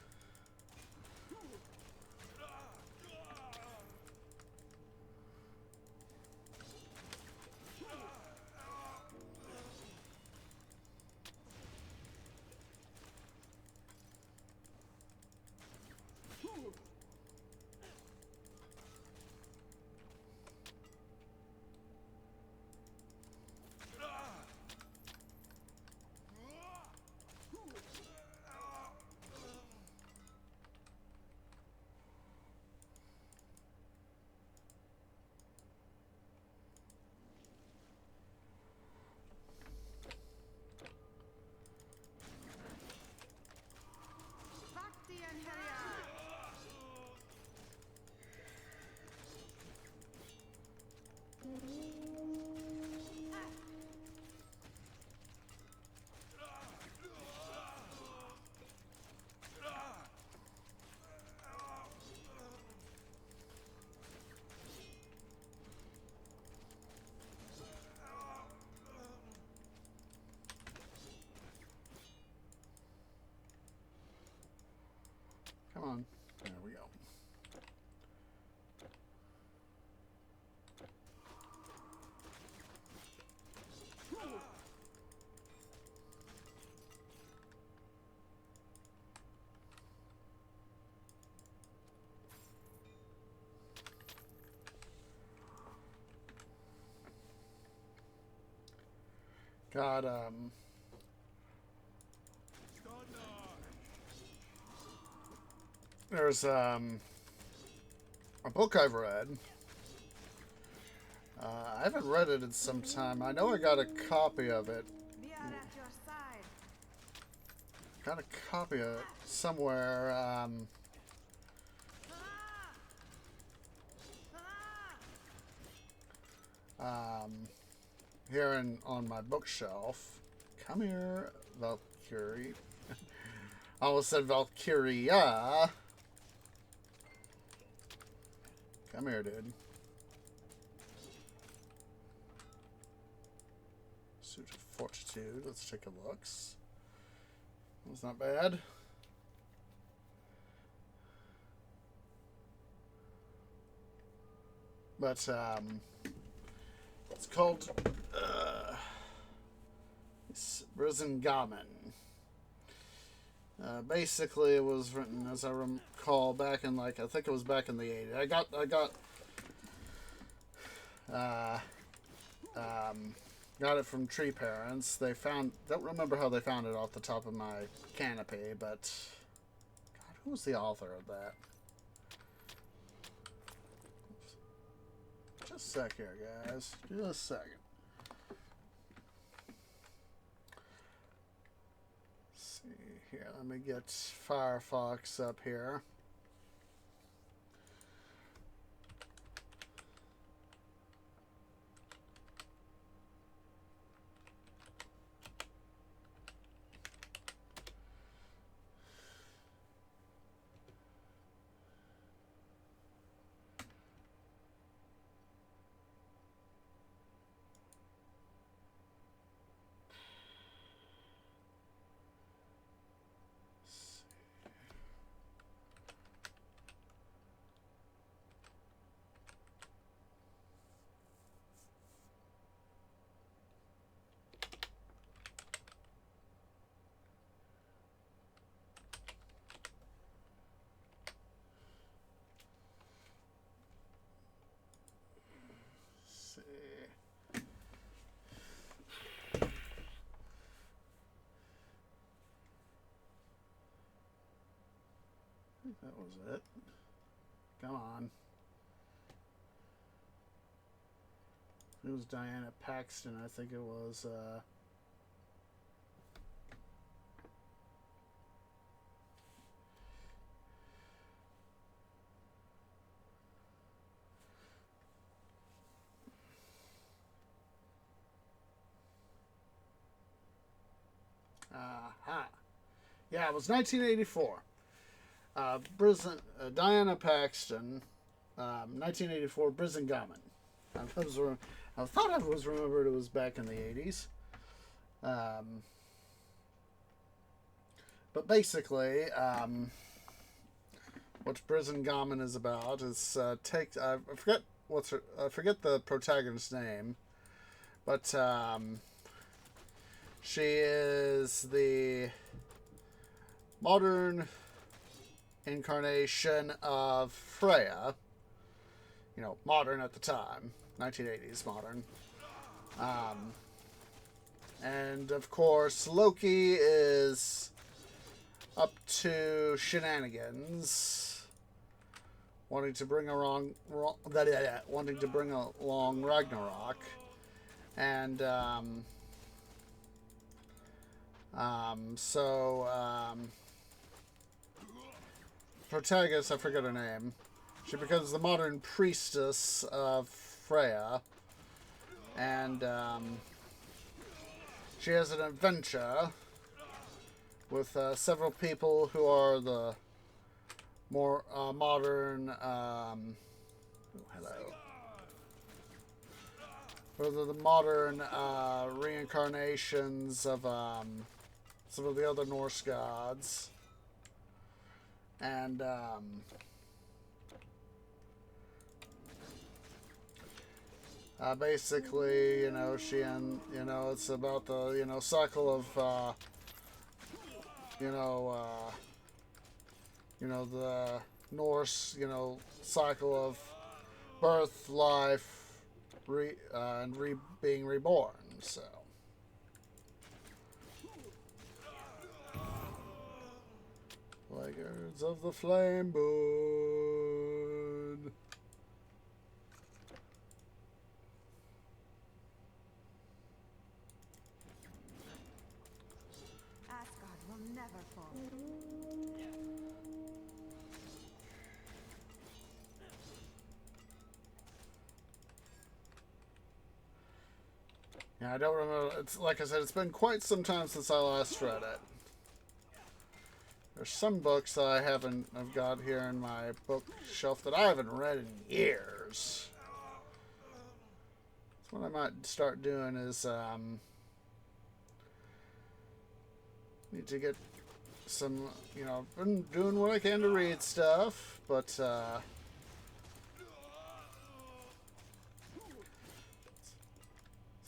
Vakti and Heriar. Come on. There we go. God, there's a book I've read. I haven't read it in some time. I know I got a copy of it. We are at your side. got a copy of it somewhere. Here on my bookshelf. Come here, Valkyrie. I almost said Valkyria. Come here, dude. Suit of Fortitude. Let's take a look. That's not bad. But, it's called, Brisingamen. Basically, it was written, as I recall, back in, like, I think it was back in the 80s. Got it from Tree Parents. Don't remember how they found it off the top of my canopy, but, God, who was the author of that? Just a sec here, guys. Just a second. Let's see here. Let me get Firefox up here. That was it. Come on. It was Diana Paxton, I think it was. Yeah, it was 1984. Diana Paxton, 1984, Brisingamen. I thought I was remembered it was back in the 80s. But basically, what Brisingamen is about is I forget the protagonist's name, but she is the modern incarnation of Freya. You know, modern at the time, 1980s modern. And of course, Loki is up to shenanigans, wanting to bring along Ragnarok, and protagonist, I forget her name. She becomes the modern priestess of Freya, and she has an adventure with several people who are the more modern, the modern reincarnations of some of the other Norse gods. And basically, it's about the, cycle of, the Norse, cycle of birth, life, being reborn, so. Laggards of the Flame Boon. Asgard will never Yeah, I don't remember. It's like I said, it's been quite some time since I last read it. There's some books that I've got here in my bookshelf that I haven't read in years. So what I might start doing is need to get some, you know, I've been doing what I can to read stuff, but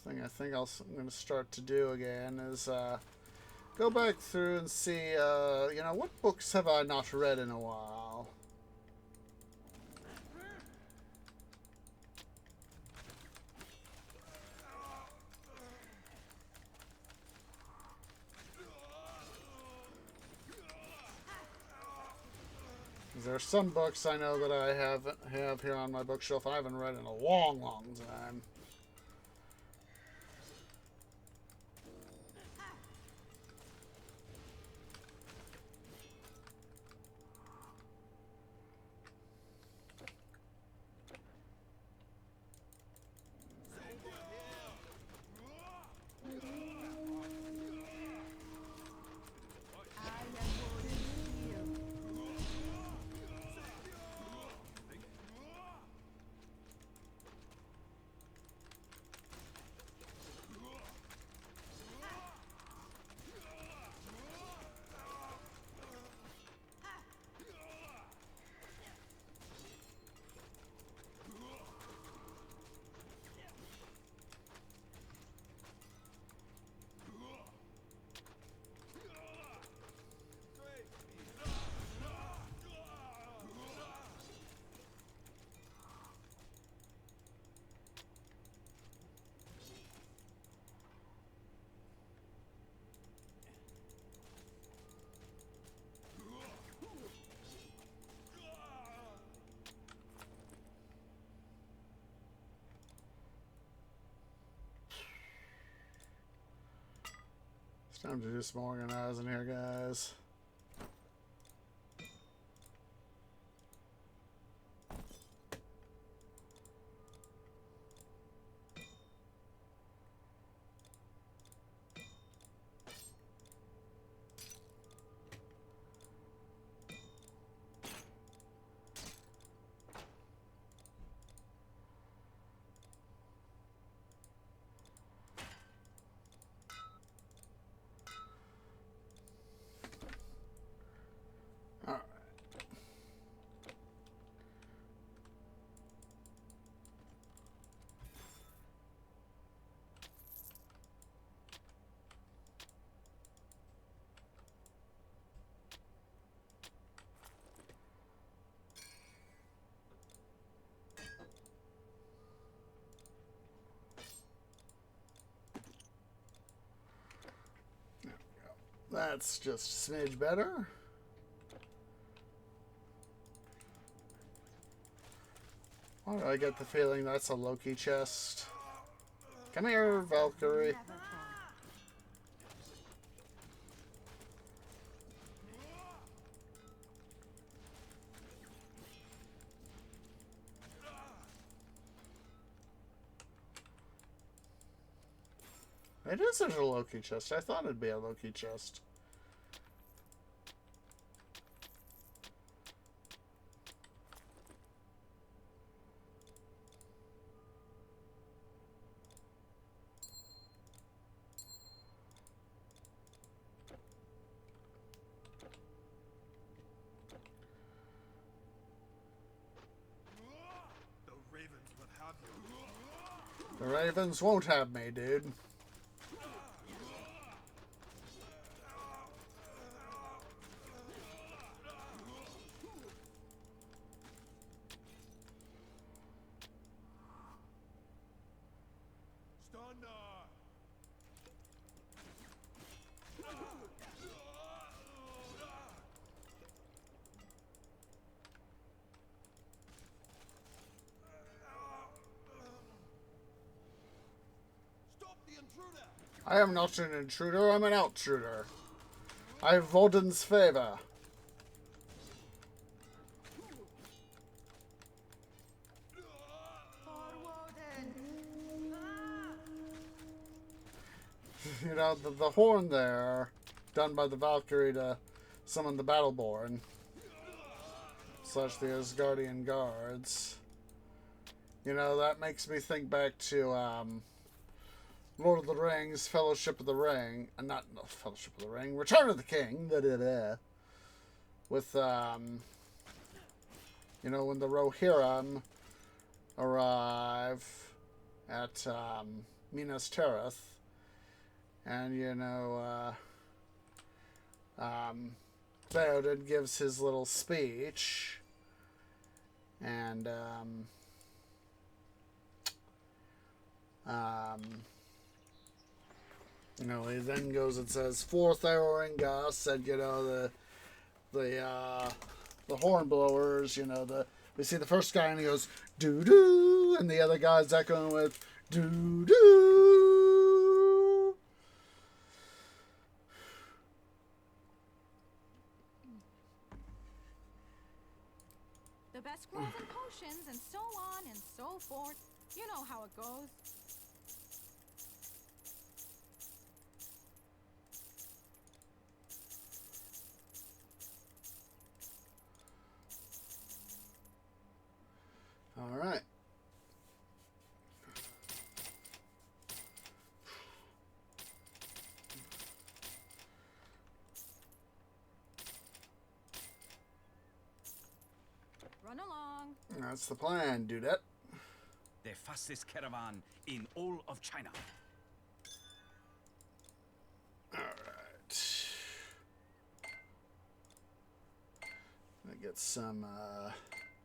thing I think I'm going to start to do again is go back through and see, you know, what books have I not read in a while. There are some books I know that I have here on my bookshelf I haven't read in a long, long time. Time to do some organizing here, guys. That's just a smidge better. Why do I get the feeling that's a Loki chest? Come here, Valkyrie. It is such a Loki chest. I thought it'd be a Loki chest. The ravens will have you. The Ravens won't have me, dude. I am not an intruder, I'm an outtruder. I have Voden's favor. For Woden. Ah! you know, the horn there, done by the Valkyrie to summon the Battleborn, / the Asgardian guards. You know, that makes me think back to Lord of the Rings, Fellowship of the Ring, not Fellowship of the Ring, Return of the King, with, you know, when the Rohirrim arrive at Minas Tirith, and, you know, Theoden gives his little speech, and, you know, he then goes and says, "For Theoringas," and, you know, the horn blowers, you know, we see the first guy and he goes, "Doo doo," and the other guy's echoing with, "Doo doo." The best scrolls and potions and so on and so forth. You know how it goes. All right. Run along. That's the plan, Dudette. The fastest caravan in all of China. All right. I get some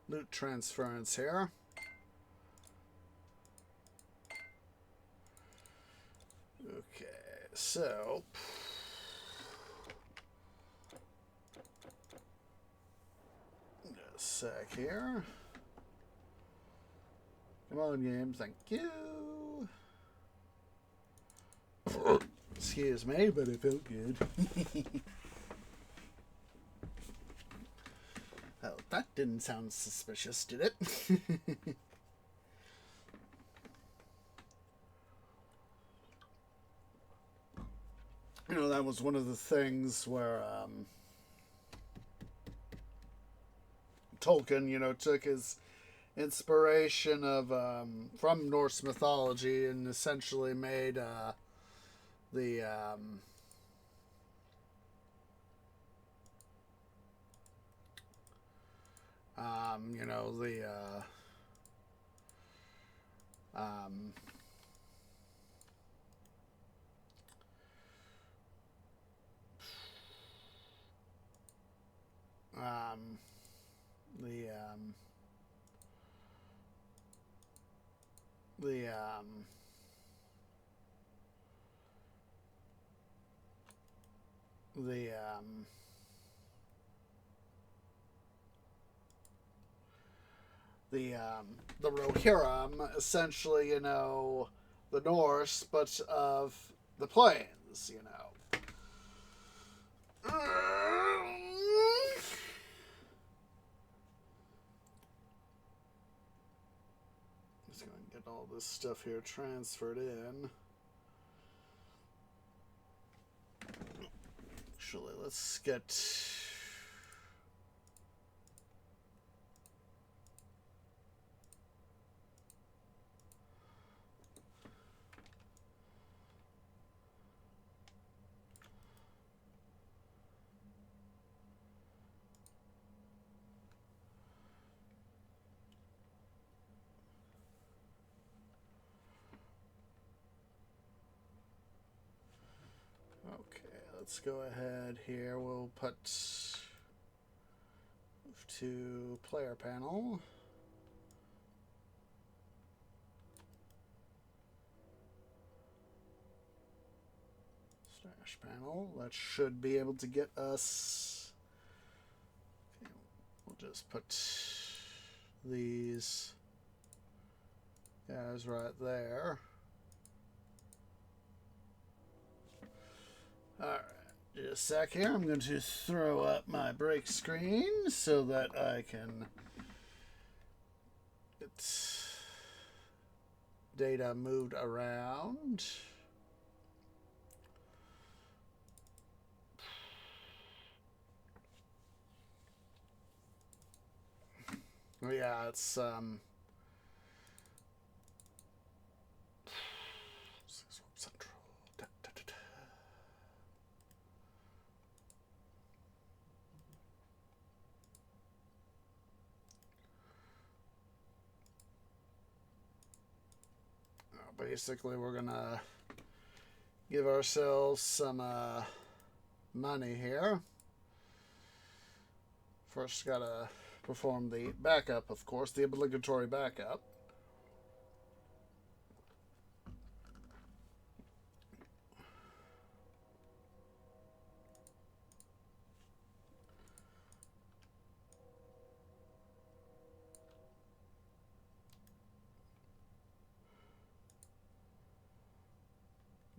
loot transference here. Okay, so a sec here. Come on, game. Thank you. Excuse me, but it felt good. Oh, that didn't sound suspicious, did it? You know, that was one of the things where Tolkien, you know, took his inspiration of from Norse mythology and essentially made the you know, the Rohirrim, essentially, you know, the Norse, but of the plains, you know. Just going to get all this stuff here transferred in. Actually, let's get... Okay, let's go ahead here. We'll put move to player panel. Stash panel. That should be able to get us. Okay, we'll just put these guys right there. Alright, just a sec here. I'm going to throw up my break screen so that I can get data moved around. Yeah, it's Central. Da, da, da, da. Basically, we're gonna give ourselves some money here. First, gotta perform the backup, of course, the obligatory backup.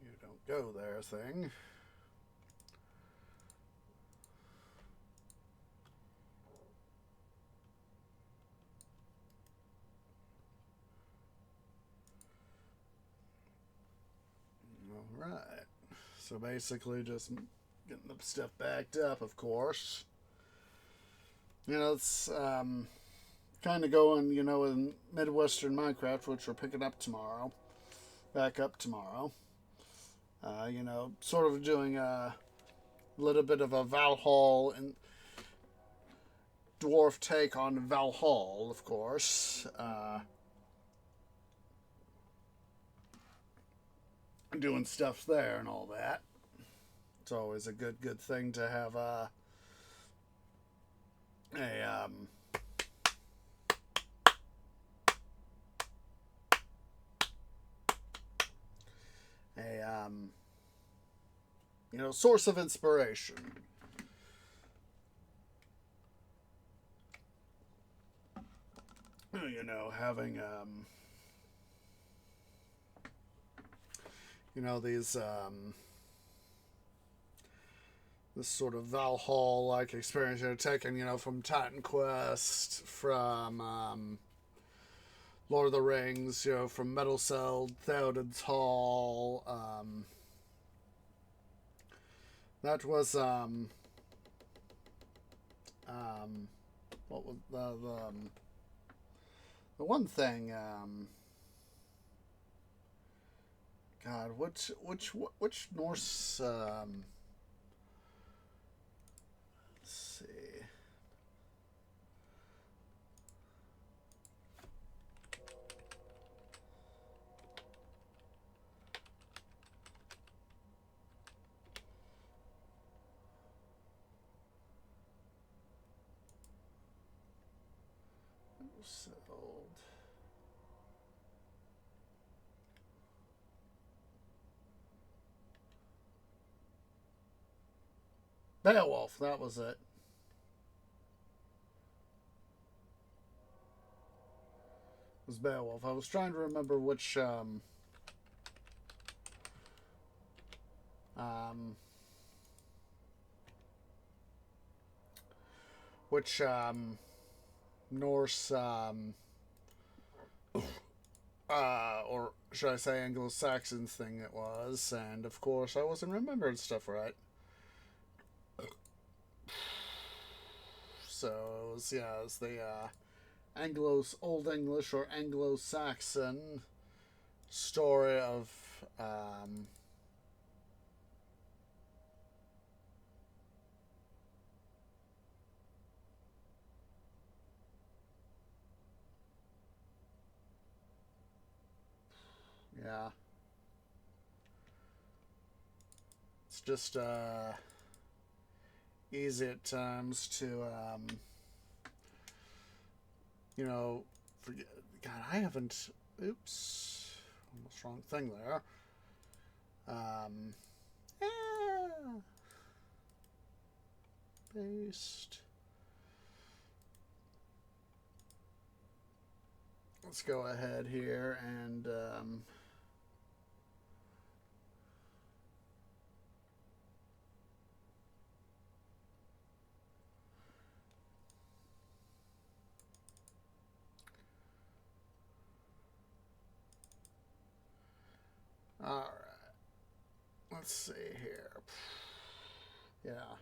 You don't go there, thing. Alright. So basically just getting the stuff backed up, of course. You know, it's kind of going, you know, in Midwestern Minecraft, which we're picking up tomorrow. Back up tomorrow. You know, sort of doing a little bit of a Valhalla and dwarf take on Valhalla, of course. Doing stuff there and all that. It's always a good thing to have a you know, source of inspiration. You know, having you know, these this sort of Valhalla-like experience, you know, taken, you know, from Titan Quest, from Lord of the Rings, you know, from Metal Cell, Theoden's Hall. That was what was the one thing? God, which Norse? Let's see. Sold. Beowulf, that was it. It was Beowulf. I was trying to remember which Norse or should I say Anglo-Saxon thing it was, and of course I wasn't remembering stuff right. So it was, yeah, it was the Old English or Anglo-Saxon story of yeah. It's just easy at times to you know, forget. God, I haven't. Oops, almost wrong thing there. Yeah. Paste. Let's go ahead here and all right. Let's see here. Yeah.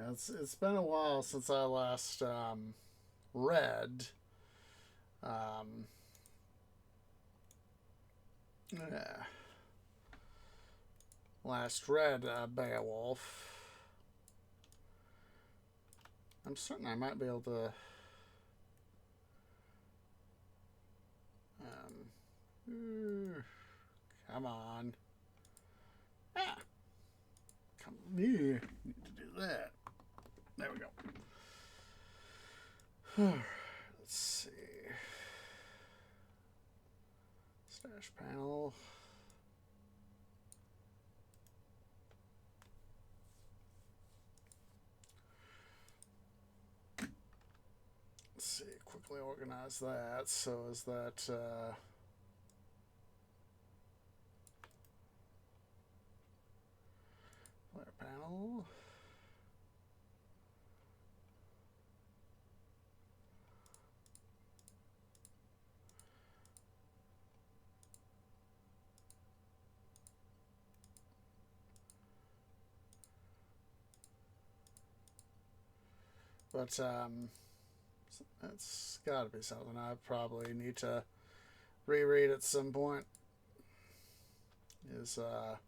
Yeah, it's been a while since I last read. Yeah. Last read Beowulf. I'm certain I might be able to. Come on. Ah. Come here. Need to do that. There we go. Let's see. Stash panel. Let's see. Quickly organize that. So is that player panel? But that's got to be something I probably need to reread at some point. Is the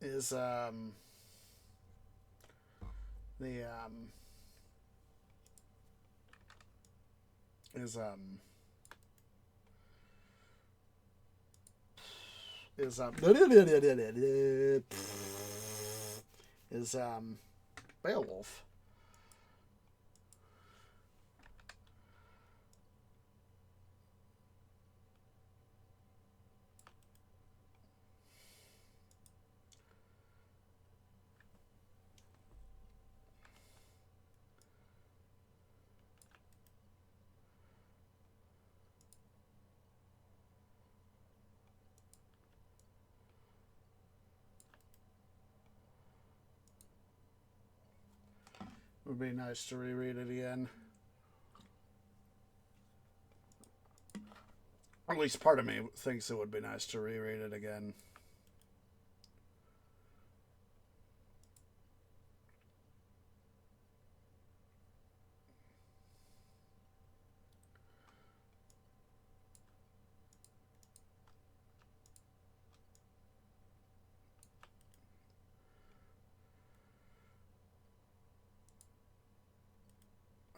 is Beowulf. Would be nice to reread it again. Or at least part of me thinks it would be nice to reread it again.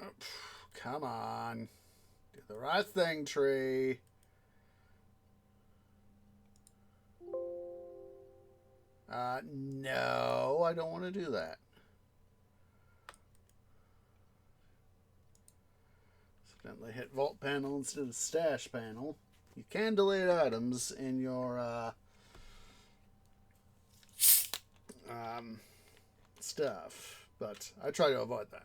Oh, come on. Do the right thing, tree. No, I don't want to do that. Accidentally hit vault panel instead of stash panel. You can delete items in your stuff, but I try to avoid that.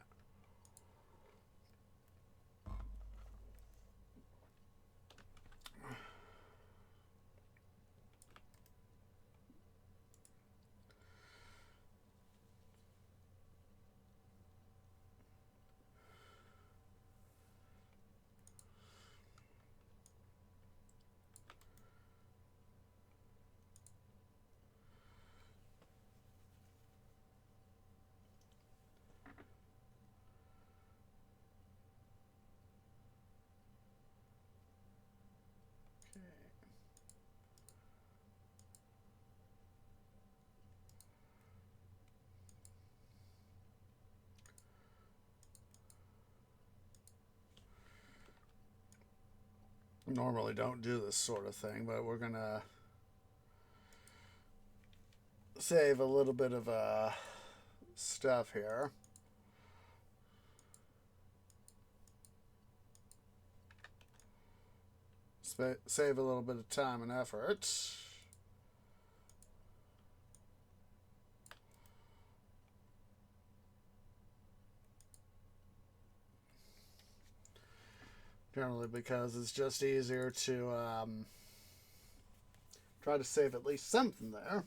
Normally don't do this sort of thing, but we're gonna save a little bit of stuff here. Save a little bit of time and effort. Generally because it's just easier to try to save at least something there.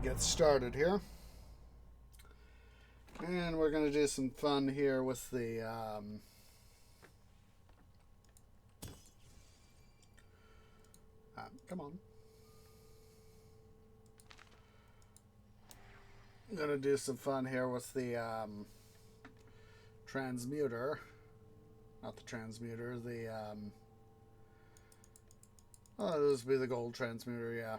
get started here. And we're going to do some fun here with the come on. I'm going to do some fun here with the transmuter. Not the transmuter, the oh, this would be the gold transmuter, yeah.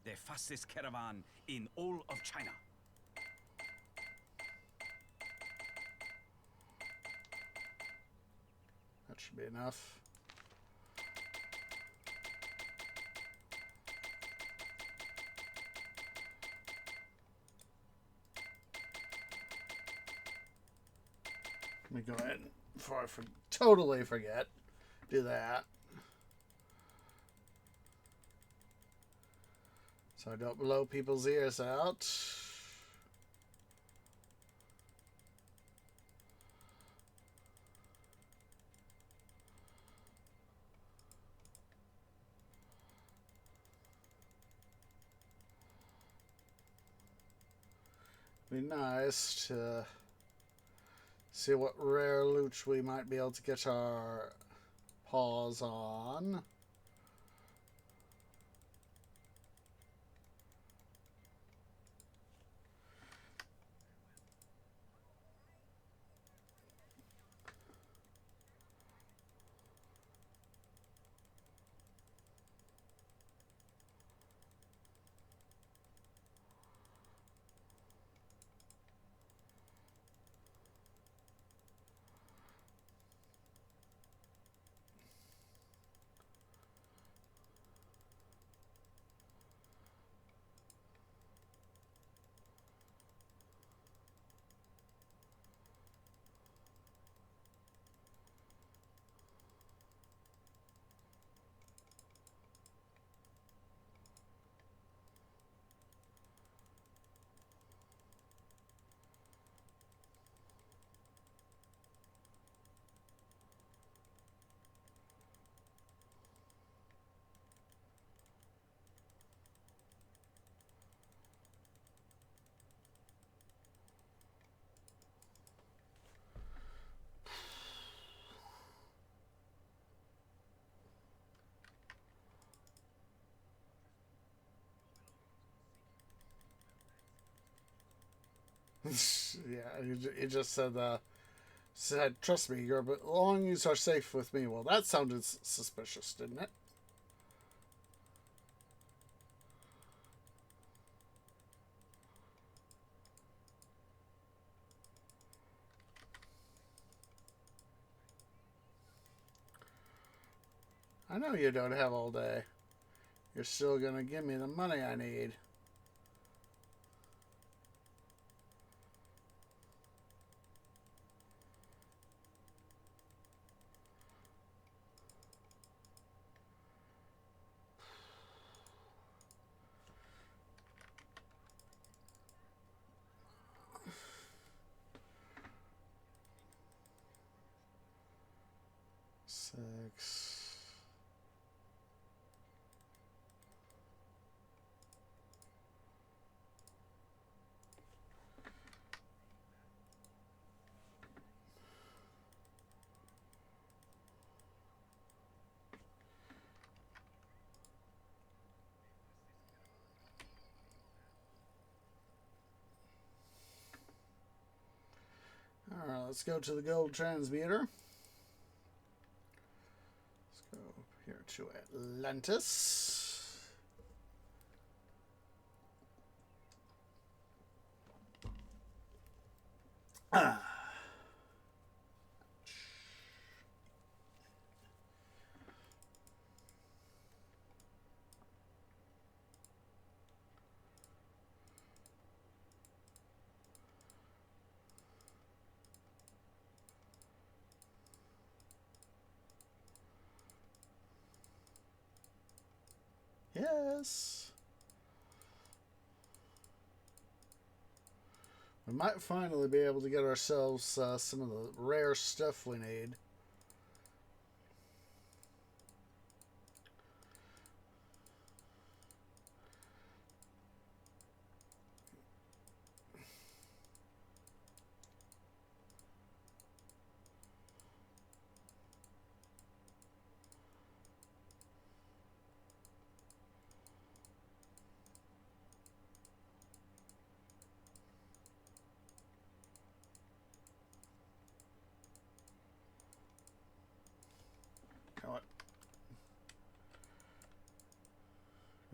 The fastest caravan in all of China. That should be enough. Let me go ahead before I totally forget. Do that. So I don't blow people's ears out. Be nice to see what rare loot we might be able to get our paws on. Yeah, you just said, trust me, your belongings are safe with me. Well, that sounded suspicious, didn't it? I know you don't have all day. You're still gonna give me the money I need. Six. Alright, let's go to the gold transmuter. Let's go here to Atlantis. Yes. We might finally be able to get ourselves some of the rare stuff we need.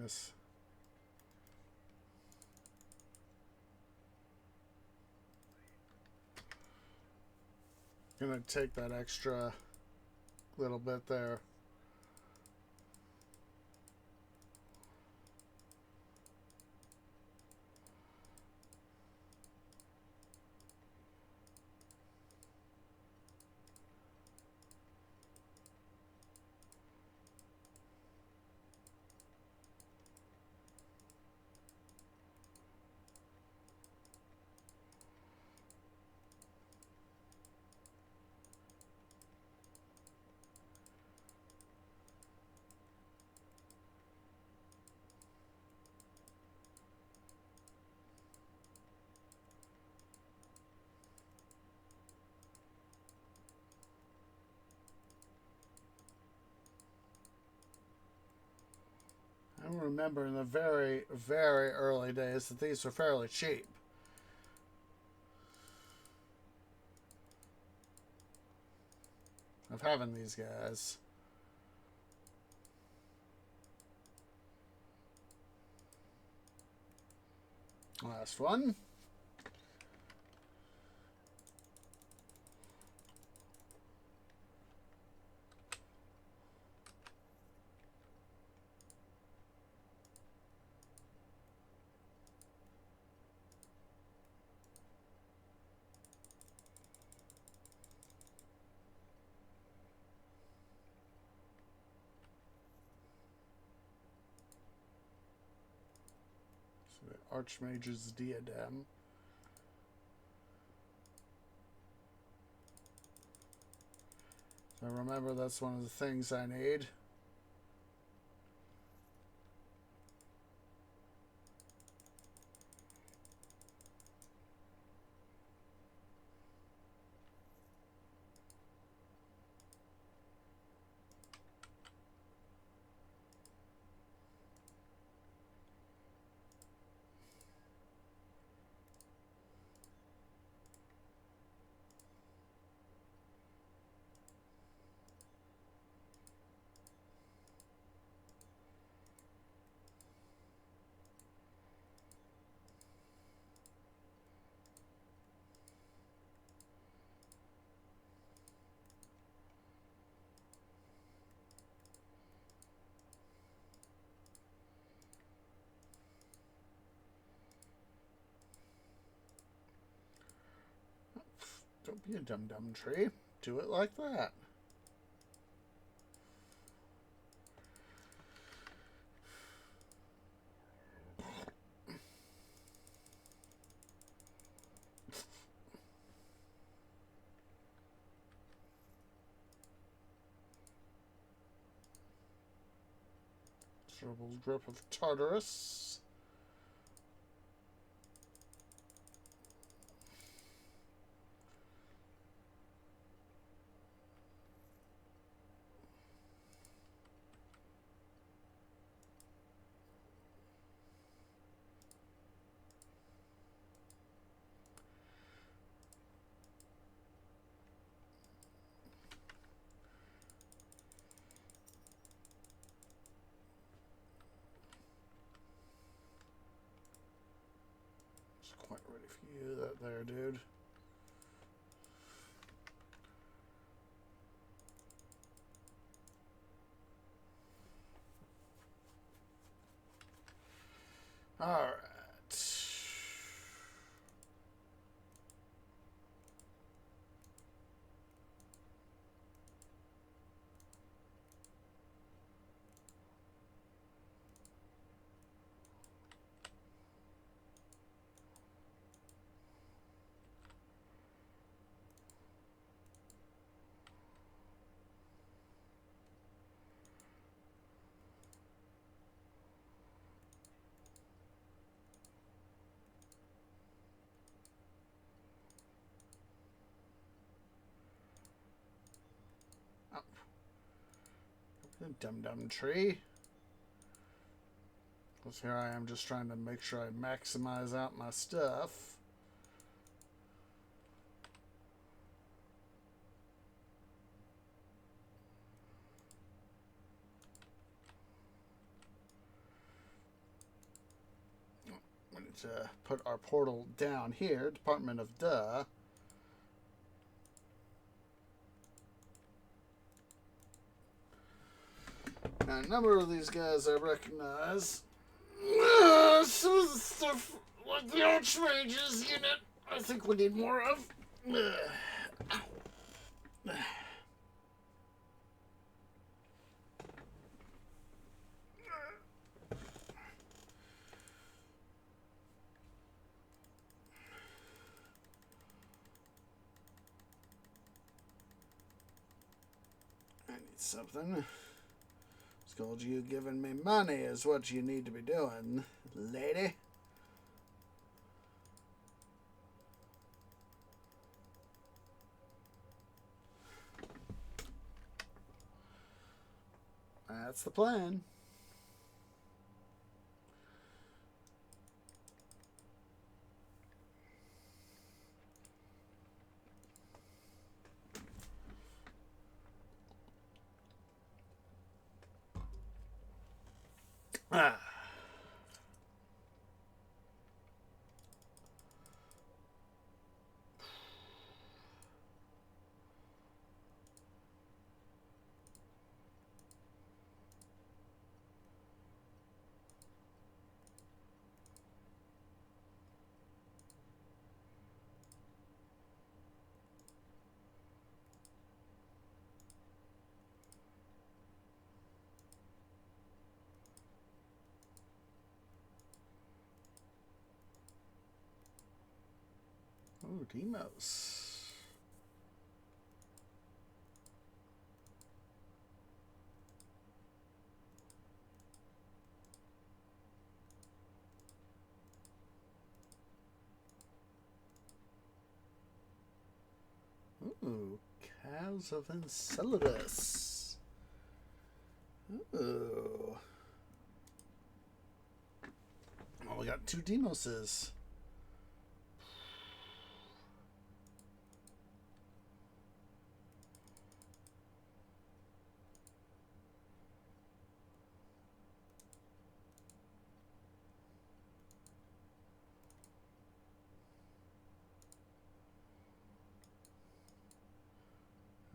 This. Gonna take that extra little bit there. I remember in the very, very early days that these were fairly cheap. Of having these guys. Last one. Archmage's diadem. So remember, that's one of the things I need. Don't be a dum-dum tree. Do it like that. Cerebral grip of Tartarus. Quite ready for you, that there, dude. All right. Dum-dum tree. Because here I am just trying to make sure I maximize out my stuff. to put our portal down here. Department of Duh. Now, a number of these guys I recognize. Some of the stuff like the Archmages unit, I think we need more of. I need something. Told you giving me money is what you need to be doing, lady. That's the plan. Ah. Oh, Demos. Ooh, Cows of Enceladus. Ooh. Oh, we got 2 Demoses.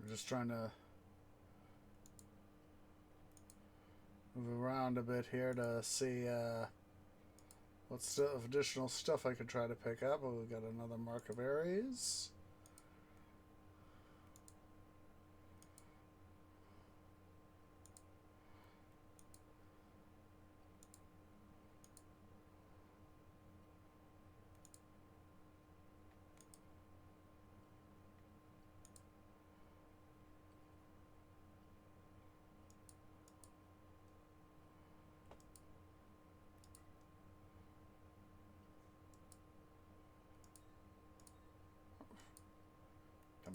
Just trying to move around a bit here to see what additional stuff I could try to pick up. Oh, we've got another Mark of Ares.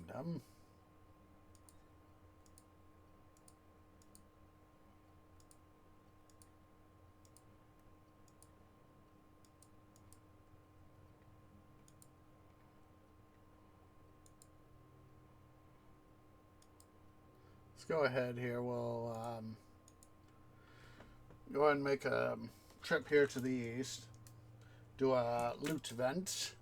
Dum-dum. Let's go ahead here. We'll go ahead and make a trip here to the east. Do a loot event.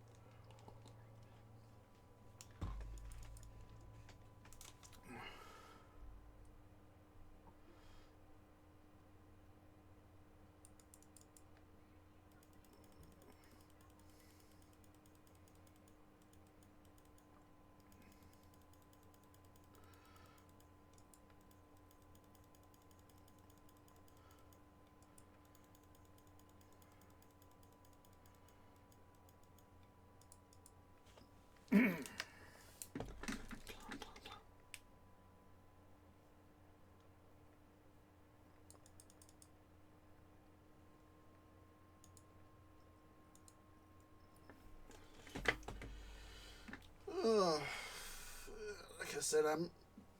Like I said, I'm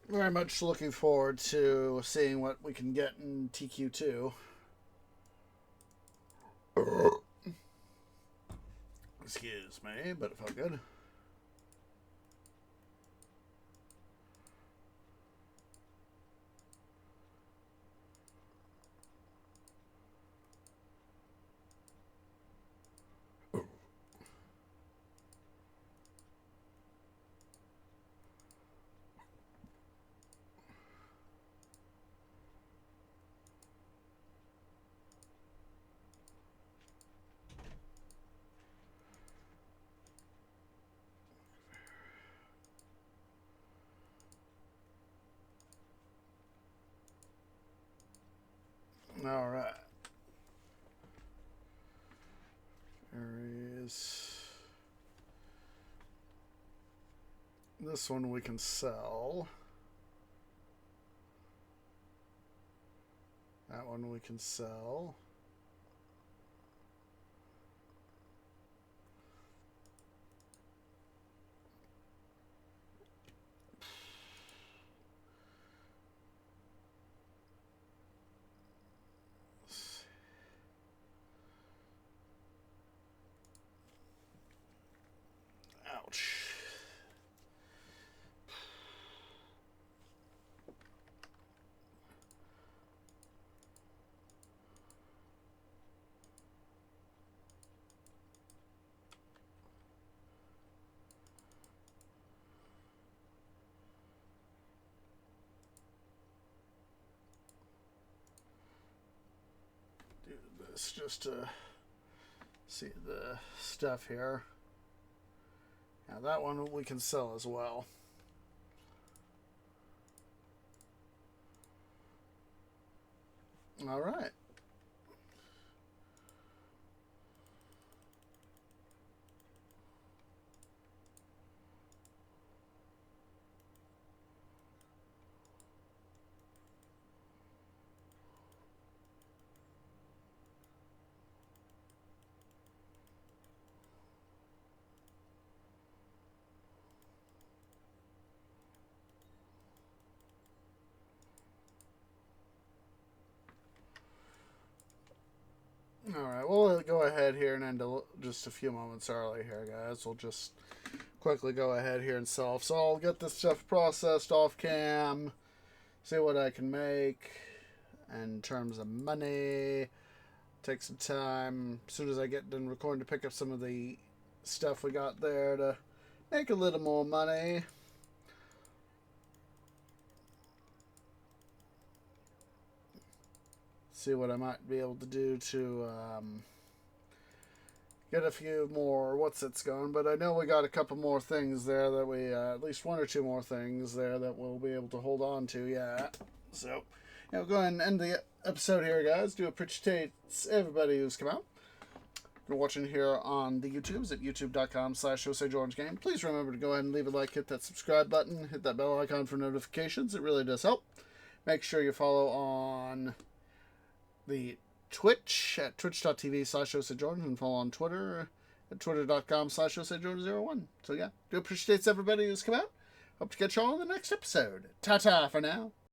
very much looking forward to seeing what we can get in TQ2. Excuse me, but it felt good. All right. There is this one we can sell. That one we can sell. Ouch. Do this just to see the stuff here. Now that one we can sell as well. All right. Alright, we'll go ahead here and end just a few moments early here, guys. We'll just quickly go ahead here and sell. So I'll get this stuff processed off cam, see what I can make in terms of money. Take some time as soon as I get done recording to pick up some of the stuff we got there to make a little more money. See what I might be able to do to get a few more what's-its going. But I know we got a couple more things there that we, at least one or two more things there that we'll be able to hold on to, yeah. So, go ahead and end the episode here, guys. Do appreciate everybody who's come out. If you're watching here on the YouTubes at youtube.com/JoseGeorgeGame, please remember to go ahead and leave a like, hit that subscribe button, hit that bell icon for notifications. It really does help. Make sure you follow on the Twitch at twitch.tv/JoseGeorge and follow on Twitter at twitter.com/JoseGeorge01. So yeah, do appreciate everybody who's come out. Hope to catch y'all in the next episode. Ta-ta for now.